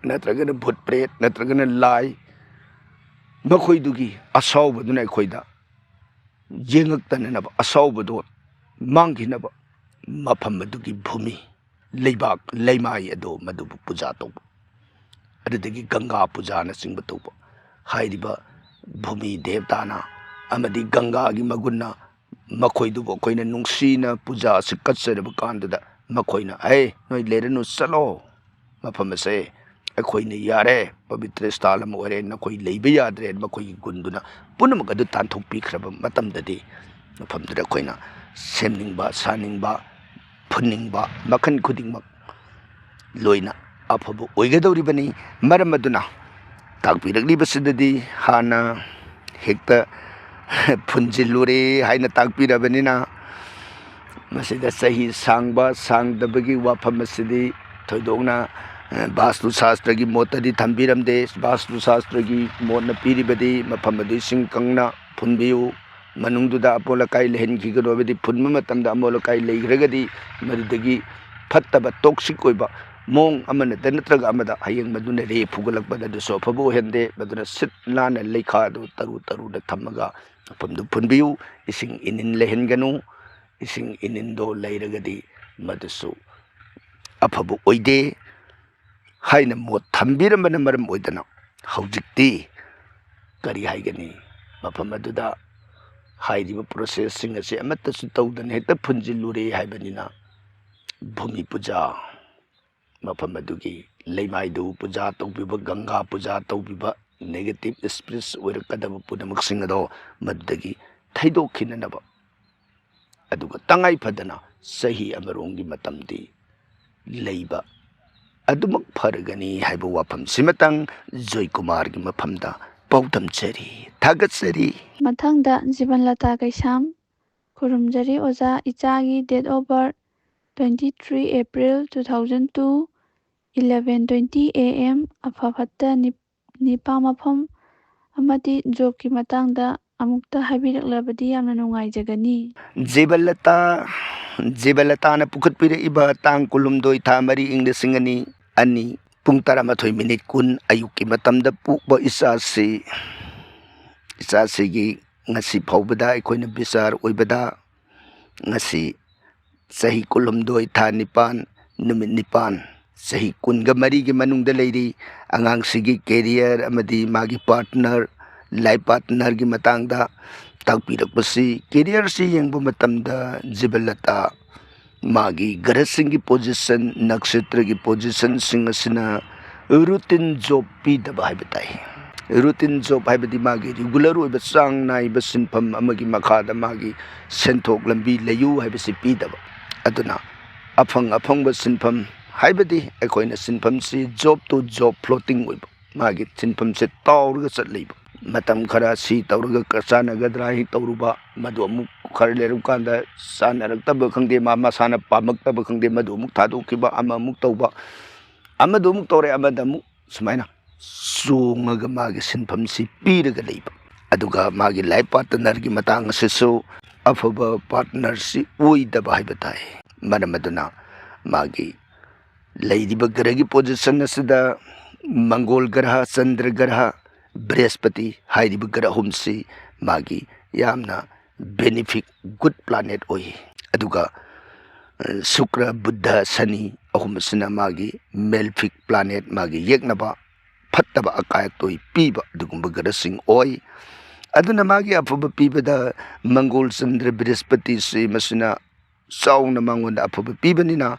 ꯅꯠꯇ꯭ꯔꯒꯅ ꯚꯨꯠ ꯄ꯭ꯔꯦꯠ ꯅꯠꯇ꯭ꯔꯒꯅ ꯂꯥꯏ ꯃꯈꯣꯏꯗꯨꯒꯤ ꯑꯁꯥꯎꯕꯗꯨꯅ ꯑꯩꯈꯣꯏꯗ ꯌꯦꯡꯉꯛꯇꯅꯅꯕ ꯑꯁꯥꯎꯕꯗꯣ ꯃꯥꯡꯈꯤꯅꯕ ꯃꯐꯝ ꯑꯗꯨꯒꯤ ꯚꯨꯃꯤ ꯂꯩꯕꯥꯛ ꯂꯩꯃꯥꯏ ꯑꯗꯣ ꯃꯗꯨꯕꯨ ꯄꯨꯖꯥ ꯇꯧꯕ ꯑꯗꯨꯗꯒꯤ ꯒꯪꯒꯥ ꯄꯨꯖꯥꯅꯆꯤꯡꯕ ꯇꯧꯕ ꯍꯥꯏꯔꯤꯕ ꯚꯨꯃꯤ ꯗꯦꯕꯇꯥꯅ ꯑꯃꯗꯤ ꯒꯪꯒꯥꯒꯤ ꯃꯒꯨꯟꯅ ꯃꯈꯣꯏꯗꯨꯕꯨ ꯑꯩꯈꯣꯏꯅ ꯅꯨꯡꯁꯤꯅ ꯄꯨꯖꯥ ꯑꯁꯤ ꯀꯠꯆꯔꯕ ꯀꯥꯟꯗꯨꯗ ꯃꯈꯣꯏꯅ ꯅꯣꯏ ꯂꯩꯔꯅꯨ ꯆꯠꯂꯣ ꯃꯐꯝ ꯑꯁꯦ ꯑꯩꯈꯣꯏꯅ ꯌꯥꯔꯦ ꯄꯕꯤꯇ꯭ꯔ ꯁ꯭ꯊꯥꯜ ꯑꯃ ꯑꯣꯏꯔꯦ ꯅꯈꯣꯏ ꯂꯩꯕ ꯌꯥꯗ꯭ꯔꯦ ꯃꯈꯣꯏꯒꯤ ꯒꯨꯟꯗꯨꯅ ꯄꯨꯝꯅꯃꯛ ꯑꯗꯨ ꯇꯥꯟꯊꯣꯛꯄꯤꯈ꯭ꯔꯕ ꯃꯇꯝꯗꯗꯤ ꯃꯐꯝꯗꯨꯗ ꯑꯩꯈꯣꯏꯅ ꯁꯦꯝꯅꯤꯡꯕ ꯁꯥꯅꯤꯡꯕ ꯐꯨꯟꯅꯤꯡꯕ ꯃꯈꯜ ꯈꯨꯗꯤꯡꯃꯛ ꯂꯣꯏꯅ ꯑꯐꯕ ꯑꯣꯏꯒꯗꯧꯔꯤꯕꯅꯤ ꯃꯔꯝ ꯑꯗꯨꯅ ꯇꯥꯛꯄꯤꯔꯛꯂꯤꯕꯁꯤꯗꯗꯤ ꯍꯥꯟꯅ ꯍꯦꯛꯇ ꯐꯨꯟꯖꯤꯜꯂꯨꯔꯦ ꯍꯥꯏꯅ ꯇꯥꯛꯄꯤꯔꯕꯅꯤꯅ ꯃꯁꯤꯗ ꯆꯍꯤ ꯁꯥꯡꯕ ꯁꯥꯡꯗꯕꯒꯤ ꯋꯥꯐꯝ ꯑꯁꯤꯗꯤ ꯊꯣꯏꯗꯣꯛꯅ ꯚꯥꯁꯇꯨ ꯁꯥꯁꯇ꯭ꯔꯒꯤ ꯃꯣꯠꯇꯗꯤ ꯊꯝꯕꯤꯔꯝꯗꯦ ꯚꯥꯁꯇꯨ ꯁꯥꯁꯇ꯭ꯔꯒꯤ ꯃꯣꯠꯅ ꯄꯤꯔꯤꯕꯗꯤ ꯃꯐꯝ ꯑꯗꯨ ꯏꯁꯤꯡ ꯀꯪꯅ ꯐꯨꯟꯕꯤꯌꯨ ꯃꯅꯨꯡꯗꯨꯗ ꯑꯃꯣꯠ ꯑꯀꯥꯏ ꯂꯩꯍꯟꯈꯤꯒꯅꯨ ꯍꯥꯏꯕꯗꯤ ꯐꯨꯟꯕ ꯃꯇꯝꯗ ꯑꯃꯣꯠ ꯑꯀꯥꯏ ꯂꯩꯈ꯭ꯔꯒꯗꯤ ꯃꯗꯨꯗꯒꯤ ꯐꯠꯇꯕ ꯇꯣꯛꯁꯤꯛ ꯑꯣꯏꯕ ꯃꯑꯣꯡ ꯑꯃꯗ ꯅꯠꯇ꯭ꯔꯒ ꯑꯃꯗ ꯍꯌꯦꯡ ꯃꯗꯨꯅ ꯔꯦ ꯐꯨꯒꯠꯂꯛꯄꯗ ꯑꯗꯨꯁꯨ ꯑꯐꯕ ꯑꯣꯏꯍꯟꯗꯦ ꯃꯗꯨꯅ ꯁꯤꯠ ꯅꯥꯟꯅ ꯂꯩꯈꯥ ꯑꯗꯨ ꯇꯔꯨ ꯇꯔꯨꯅ ꯊꯝꯃꯒ ꯃꯐꯝꯗꯨ ꯐꯨꯟꯕꯤꯌꯨ ꯏꯁꯤꯡ ꯏꯅꯤꯟ ꯂꯩꯍꯟꯒꯅꯨ ꯏꯁꯤꯡ ꯏꯅꯤꯟꯗꯣ ꯂꯩꯔꯒꯗꯤ ꯃꯗꯨꯁꯨ ꯑꯐꯕ ꯑꯣꯏꯗꯦ ꯍꯥꯏꯅ ꯃꯣꯠ ꯊꯝꯕꯤꯔꯝꯕꯅ ꯃꯔꯝ ꯑꯣꯏꯗꯅ ꯍꯧꯖꯤꯛꯇꯤ ꯀꯔꯤ ꯍꯥꯏꯒꯅꯤ ꯃꯐꯝ ꯑꯗꯨꯗ ꯍꯥꯏꯔꯤꯕ ꯄ꯭ꯔꯣꯁꯦꯁꯁꯤꯡ ꯑꯁꯤ ꯑꯃꯠꯇꯁꯨ ꯇꯧꯗꯅ ꯍꯦꯛꯇ ꯐꯨꯟꯖꯤꯜꯂꯨꯔꯦ ꯍꯥꯏꯕꯅꯤꯅ ꯚꯨꯃꯤ ꯄꯨꯖꯥ ꯃꯐꯝ ꯑꯗꯨꯒꯤ ꯂꯩꯃꯥꯏꯗꯨ ꯄꯨꯖꯥ ꯇꯧꯕꯤꯕ ꯒꯪꯒꯥ ꯄꯨꯖꯥ ꯇꯧꯕꯤꯕ ꯅꯦꯒꯦꯇꯤꯚ ꯏꯁꯄꯤꯔꯤꯠꯁ ꯑꯣꯏꯔꯛꯀꯗꯕ ꯄꯨꯝꯅꯃꯛꯁꯤꯡ ꯑꯗꯣ ꯃꯗꯨꯗꯒꯤ ꯊꯩꯗꯣꯛꯈꯤꯅꯅꯕ ꯑꯗꯨꯒ ꯇꯉꯥꯏ ꯐꯗꯅ ꯆꯍꯤ ꯑꯃꯔꯣꯝꯒꯤ ꯃꯇꯝꯗꯤ ꯂꯩꯕ ꯑꯗꯨꯃꯛ ꯐꯔꯒꯅꯤ ꯍꯥꯏꯕ ꯋꯥꯐꯝꯁꯤꯃꯇꯪ ꯖꯣꯏꯀꯨꯃꯥꯔꯒꯤ ꯃꯐꯝꯗ ꯄꯥꯎꯗꯝꯖꯔꯤ ꯊꯥꯒꯠꯆꯔꯤ ꯃꯊꯪꯗ ꯖꯤꯕꯟꯂꯇꯥ ꯀꯩꯁꯥꯝ ꯈꯨꯔꯨꯝꯖꯔꯤ ꯑꯣꯖꯥ ꯏꯆꯥꯒꯤ ꯗꯦꯠ ꯑꯣꯐ ꯕꯔth 23 April 2002 11:20 AM ꯑꯐ ꯐꯠꯇ ꯅꯤꯄꯥ ꯃꯐꯝ ꯑꯃꯗꯤ ꯖꯣꯕꯀꯤ ꯃꯇꯥꯡꯗ ꯑꯃꯨꯛꯇ ꯍꯥꯏꯕꯤꯔꯛꯂꯕꯗꯤ ꯌꯥꯝꯅ ꯅꯨꯡꯉꯥꯏꯖꯒꯅꯤ ꯖꯤꯕꯂꯇꯥꯅ ꯄꯨꯈꯠꯄꯤꯔꯛꯏꯕ ꯇꯥꯡ 12 ꯊꯥ 4 ꯏꯪ 2002 ꯄꯨꯡ 11:10 ꯑꯌꯨꯛꯀꯤ ꯃꯇꯝꯗ ꯄꯣꯛꯄ ꯏꯆꯥꯁꯤꯒꯤ ꯉꯁꯤ ꯐꯥꯎꯕꯗ ꯑꯩꯈꯣꯏꯅ ꯕꯤꯆꯥꯔ ꯑꯣꯏꯕꯗ ꯉꯁꯤ ꯆꯍꯤ 12 ꯊꯥ 9 ꯅꯨꯃꯤꯠ 9 ꯆꯍꯤ 14ꯒꯤ ꯃꯅꯨꯡꯗ ꯂꯩꯔꯤ ꯑꯉꯥꯡꯁꯤꯒꯤ ꯀꯦꯔꯤꯌꯔ ꯑꯃꯗꯤ ꯃꯥꯒꯤ ꯄꯥꯔꯠꯅꯔ ꯂꯥꯏꯐ ꯄꯥꯔꯠꯅꯔꯒꯤ ꯃꯇꯥꯡꯗ ꯇꯥꯛꯄꯤꯔꯛꯄꯁꯤ ꯀꯦꯔꯤꯌꯔꯁꯤ ꯌꯦꯡꯕ ꯃꯇꯝꯗ ꯖꯤꯕꯂꯇꯥ ꯃꯥꯒꯤ ꯒ꯭ꯔꯍꯁꯤꯡꯒꯤ ꯄꯣꯖꯤꯁꯟ ꯅꯛꯁꯇ꯭ꯔꯒꯤ ꯄꯣꯖꯤꯁꯟꯁꯤꯡ ꯑꯁꯤꯅ ꯔꯨꯇꯤꯟ ꯖꯣꯕ ꯄꯤꯗꯕ ꯍꯥꯏꯕ ꯇꯥꯏ ꯔꯨꯇꯤꯟ ꯖꯣꯕ ꯍꯥꯏꯕꯗꯤ ꯃꯥꯒꯤ ꯔꯤꯒꯨꯂꯔ ꯑꯣꯏꯕ ꯆꯥꯡ ナꯏꯕ ꯁꯤꯟꯐꯝ ꯑꯃꯒꯤ ꯃꯈꯥꯗ ꯃꯥꯒꯤ ꯁꯦꯟꯊꯣꯛ ꯂꯝꯕꯤ ꯂꯩꯌꯨ ꯍꯥꯏꯕꯁꯤ ꯄꯤꯗꯕ ꯑꯗꯨꯅ ꯑꯐꯪꯕ ꯁꯤꯟꯐꯝ ꯍꯥꯏꯕꯗꯤ ꯑꯩꯈꯣꯏꯅ ꯁꯤꯟꯐꯝꯁꯤ ꯖꯣꯕ ꯇꯨ ꯖꯣꯕ ꯐ꯭ꯂꯣꯇꯤꯡ ꯑꯣꯏꯕ ꯃꯥꯒꯤ ꯁꯤꯟꯐꯝꯁꯦ ꯇꯥꯎꯔꯒ ꯆꯠꯂꯤꯕ ꯃꯇꯝ ꯈꯔ ꯁꯤ ꯇꯧꯔꯒ ꯆꯥꯟꯅꯒꯗ꯭ꯔꯥ ꯍꯦꯛ ꯇꯧꯔꯨꯕ ꯃꯗꯨ ꯑꯃꯨꯛ ꯈꯔ ꯂꯩꯔꯨꯕ ꯀꯥꯟꯗ ꯆꯥꯟꯅꯔꯛꯇꯕ ꯈꯪꯗꯦ ꯃꯁꯥꯅ ꯄꯥꯝꯃꯛꯇꯕ ꯈꯪꯗꯦ ꯃꯗꯨ ꯑꯃꯨꯛ ꯊꯥꯗꯣꯛꯈꯤꯕ ꯑꯃꯃꯨꯛ ꯇꯧꯕ ꯑꯃꯗꯨ ꯑꯃꯨꯛ ꯇꯧꯔꯦ ꯑꯃꯗ ꯑꯃꯨꯛ ꯁꯨꯃꯥꯏꯅ ꯆꯣꯡꯉꯒ ꯃꯥꯒꯤ ꯁꯤꯟꯐꯝꯁꯤ ꯄꯤꯔꯒ ꯂꯩꯕ ꯑꯗꯨꯒ ꯃꯥꯒꯤ ꯂꯥꯏꯐ ꯄꯥꯔꯠꯅꯔꯒꯤ ꯃꯇꯥꯡ ꯑꯁꯤꯁꯨ अफब पार्टनरसी ओइदबा हाइबा ताई मरम अदुना मागी लैरिबा ग्रहगी पोजिशन असदा मंगोल ग्रह चंद्र ग्रह बृहस्पति हाइरिबा ग्रह हुमसी मागी यामना बेनिफिक गुड प्लानेट ओइ अदुगा शुक्र बुध शनि अहुमसना मागी मेलफिक प्लानेट मागी येकनबा फत्तबा अकायक तोई पीबा दुगुंबा ग्रहसिंग ओइ अदुना मागी अफब पीबदा मंगोल चंद्र बृहस्पति से मसना साउना मांगोंदा अफब पीबनिना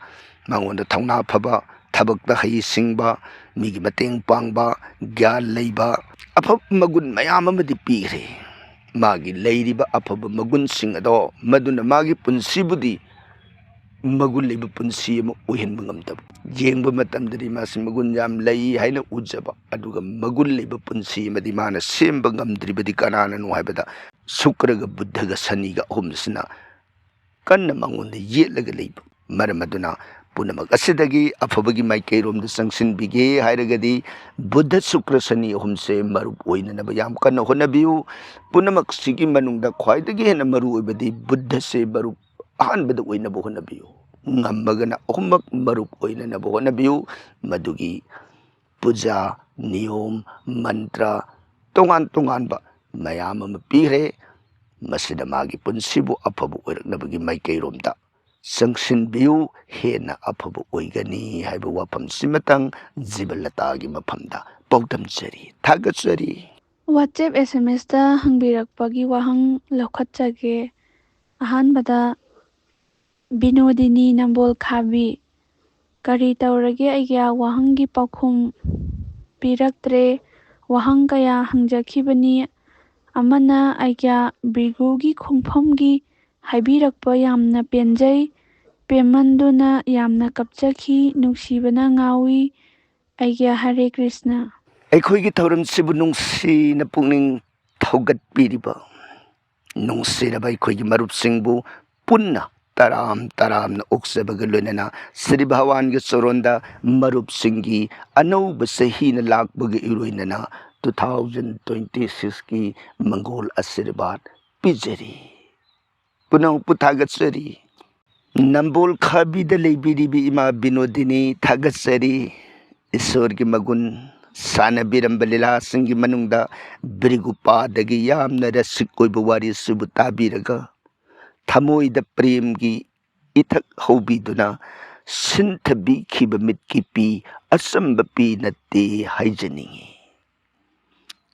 मांगोंदा थौना फबा थबकता हई सिंगबा मिगी मतेंग पांगबा ज्ञान लैबा अफब मगुन मयाम अमदि पीरे मागी लैरिबा अफब मगुन सिंग अदो मदुना मागी पुंसीबुदी मगुन लेब पुंसी अम ओहिन बंगमदब जेंब मतमदरी मास मगुन याम लई हाइना उजबा अदुगा मगुन लेब पुंसी मदि माना सेम बंगमद्रिबदि कनाननु हाइबदा शुक्रगा बुद्धगा शनिगा अहुमसना कन्न मंगोंदा येलगा लेब मरम अदुना पुनमक असिदगी अफबगी माइकैरोमदा संगसिनबिगे हाइरगदी बुद्ध शुक्र शनि अहुमसे मरुप ओइननबा याम कन्न होनबियु पुनमक सिगी मनुंगदा ख्वाइदगी हेना मरु ओइबदी बुद्ध से मरुप अहानबदा ओइनबा होनबियु ngambagana ahummak marup oinanaba honabiyu madugi puja niyom mantra tongan tonganba mayam ama pire masida magi punsibu afabu oiraknabagi maikeiromda sangsinbiyu hena afabu oigani haiba wafam simatang jibalatagi mafamda paudamjari thagatsari WhatsApp SMS da hangbirakpagi wahang laukhatjage ahanbada Binodini Nambol Khabi Kari Taurage Aigya Wahangi Pakhum Piraktre Wahang Kaya Hangjakibani Amana Aigya Brigugi Khumphomgi Haibirakpa Yamna Penjai Pemanduna Yamna Kapchaki Nuksibana Ngawi Aigya Hare Krishna ꯑꯩꯈꯣꯏꯒꯤ ꯊꯧꯔꯝꯁꯤꯕꯨ ꯅꯨꯡꯁꯤꯅ ꯄꯨꯛꯅꯤꯡ ꯊꯧꯒꯠꯄꯤꯔꯤꯕ ꯅꯨꯡꯁꯤꯔꯕ ꯑꯩꯈꯣꯏꯒꯤ ꯃꯔꯨꯞꯁꯤꯡꯕꯨ ꯄꯨꯟꯅ ꯇꯔꯥꯝ ꯇꯔꯥꯝꯅ ꯑꯣꯛꯆꯕꯒ ꯂꯣꯏꯅꯅ ꯁ꯭ꯔꯤ ꯚꯒꯋꯥꯟꯒꯤ ꯆꯣꯔꯣꯟꯗ ꯃꯔꯨꯞꯁꯤꯡꯒꯤ ꯑꯅꯧꯕ ꯆꯍꯤꯅ ꯂꯥꯛꯄꯒ ꯏꯔꯣꯏꯅꯅ 2026ꯀꯤ ꯃꯪꯒꯣꯜ ꯑꯁꯤꯔꯕꯥꯗ ꯄꯤꯖꯔꯤ ꯄꯨꯅꯃꯛꯄꯨ ꯊꯥꯒꯠꯆꯔꯤ ꯅꯝꯕꯣꯜ ꯈꯥꯕꯤꯗ ꯂꯩꯕꯤꯔꯤꯕ ꯏꯃꯥ ꯕꯤꯅꯣꯗꯤꯅꯤ ꯊꯥꯒꯠꯆꯔꯤ ꯏꯁꯣꯔꯒꯤ ꯃꯒꯨꯟ ꯁꯥꯟꯅꯕꯤꯔꯝꯕ ꯂꯤꯂꯥꯁꯤꯡꯒꯤ ꯃꯅꯨꯡꯗ ꯕ꯭ꯔꯤꯒꯨꯄꯥꯗꯒꯤ ꯌꯥꯝꯅ ꯔꯁꯤꯛ ꯑꯣꯏꯕ ꯋꯥꯔꯤꯁꯤꯕꯨ ꯇꯥꯕꯤꯔꯒ ꯊꯃꯣꯏꯗ ꯄ꯭ꯔꯦꯝꯒꯤ ꯏꯊꯛ ꯍꯧꯕꯤꯗꯨꯅ ꯁꯤꯟꯊꯕꯤꯈꯤꯕ ꯃꯤꯠꯀꯤ ꯄꯤ ꯑꯆꯝꯕ ꯄꯤ ꯅꯠꯇꯦ ꯍꯥꯏꯖꯅꯤꯡꯉꯤ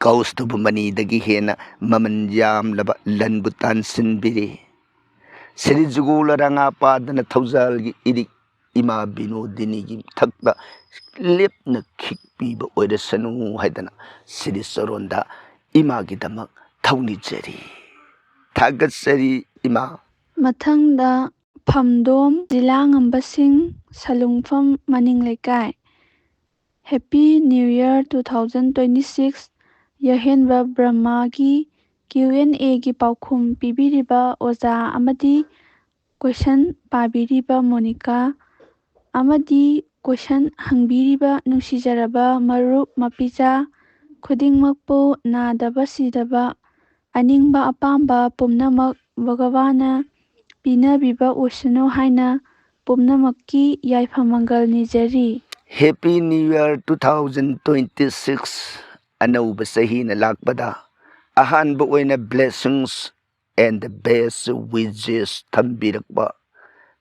ꯀꯧꯁꯇꯨꯚꯃꯅꯤꯗꯒꯤ ꯍꯦꯟꯅ ꯃꯃꯜ ꯌꯥꯝꯂꯕ ꯂꯟꯕꯨ ꯇꯥꯟꯁꯤꯟꯕꯤꯔꯤ ꯁ꯭ꯔꯤ ꯖꯨꯒꯣꯂꯔꯥꯉꯥꯄꯥꯗꯅ ꯊꯧꯖꯥꯜꯒꯤ ꯏꯔꯤꯛ ꯏꯃꯥ ꯕꯤꯅꯣꯗꯤꯅꯤꯒꯤ ꯊꯛꯇ ꯂꯦꯞꯅ ꯈꯤꯛꯄꯤꯕ ꯑꯣꯏꯔꯁꯅꯨ ꯍꯥꯏꯗꯅ ꯁ꯭ꯔꯤ ꯆꯣꯔꯣꯟꯗ ꯏꯃꯥꯒꯤꯗꯃꯛ ꯊꯧꯅꯤꯖꯔꯤ ꯊꯥꯒꯠꯆꯔꯤ ꯏꯃꯥ Mathangda Phamdom Jilangambasing Salungpham Maning Lekai Happy New Year 2026 Yahenba Brahmagi Q&A gi paukhum pibiriba oza amadi question pabiriba Monica amadi question hangbiriba nungsijaraba marup mapiza khudingmakpu nadaba sidaba aningba apamba pumnamak Bhagavana Pinabiba Oshano Haina Pumnamakki Yaifamangal Nijari Happy New Year 2026 anauba sahina lakpada ahanba oina blessings and the best wishes thambirakba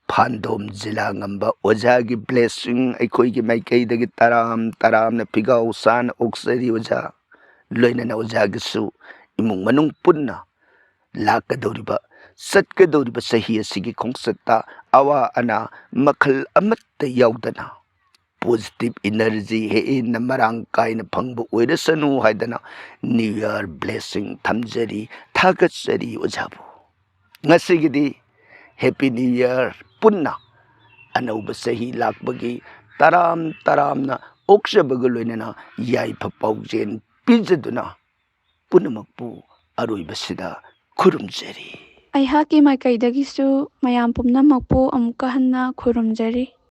Phandom Jila ngamba ojagi blessing aikoigi maikaidagi taramna pigau san oksari oja loinana ojagisu imung manung punna lakadoriba satkadoriba sahi asigi khongsatta awa ana makhal amatta yaudana positive energy he na marang kaina phangbu oirasanu haidana new year blessing thamjari thagatsari ojabu ngasigidi happy new year punna anauba sahi lakbagi taramna okshabaga loinana yaifa paujeen pijaduna punamakpu aroibasida khurumjari Aihaki Maikaidagisu Mayam Pumnamakpu Amukka Hanna Khurumjari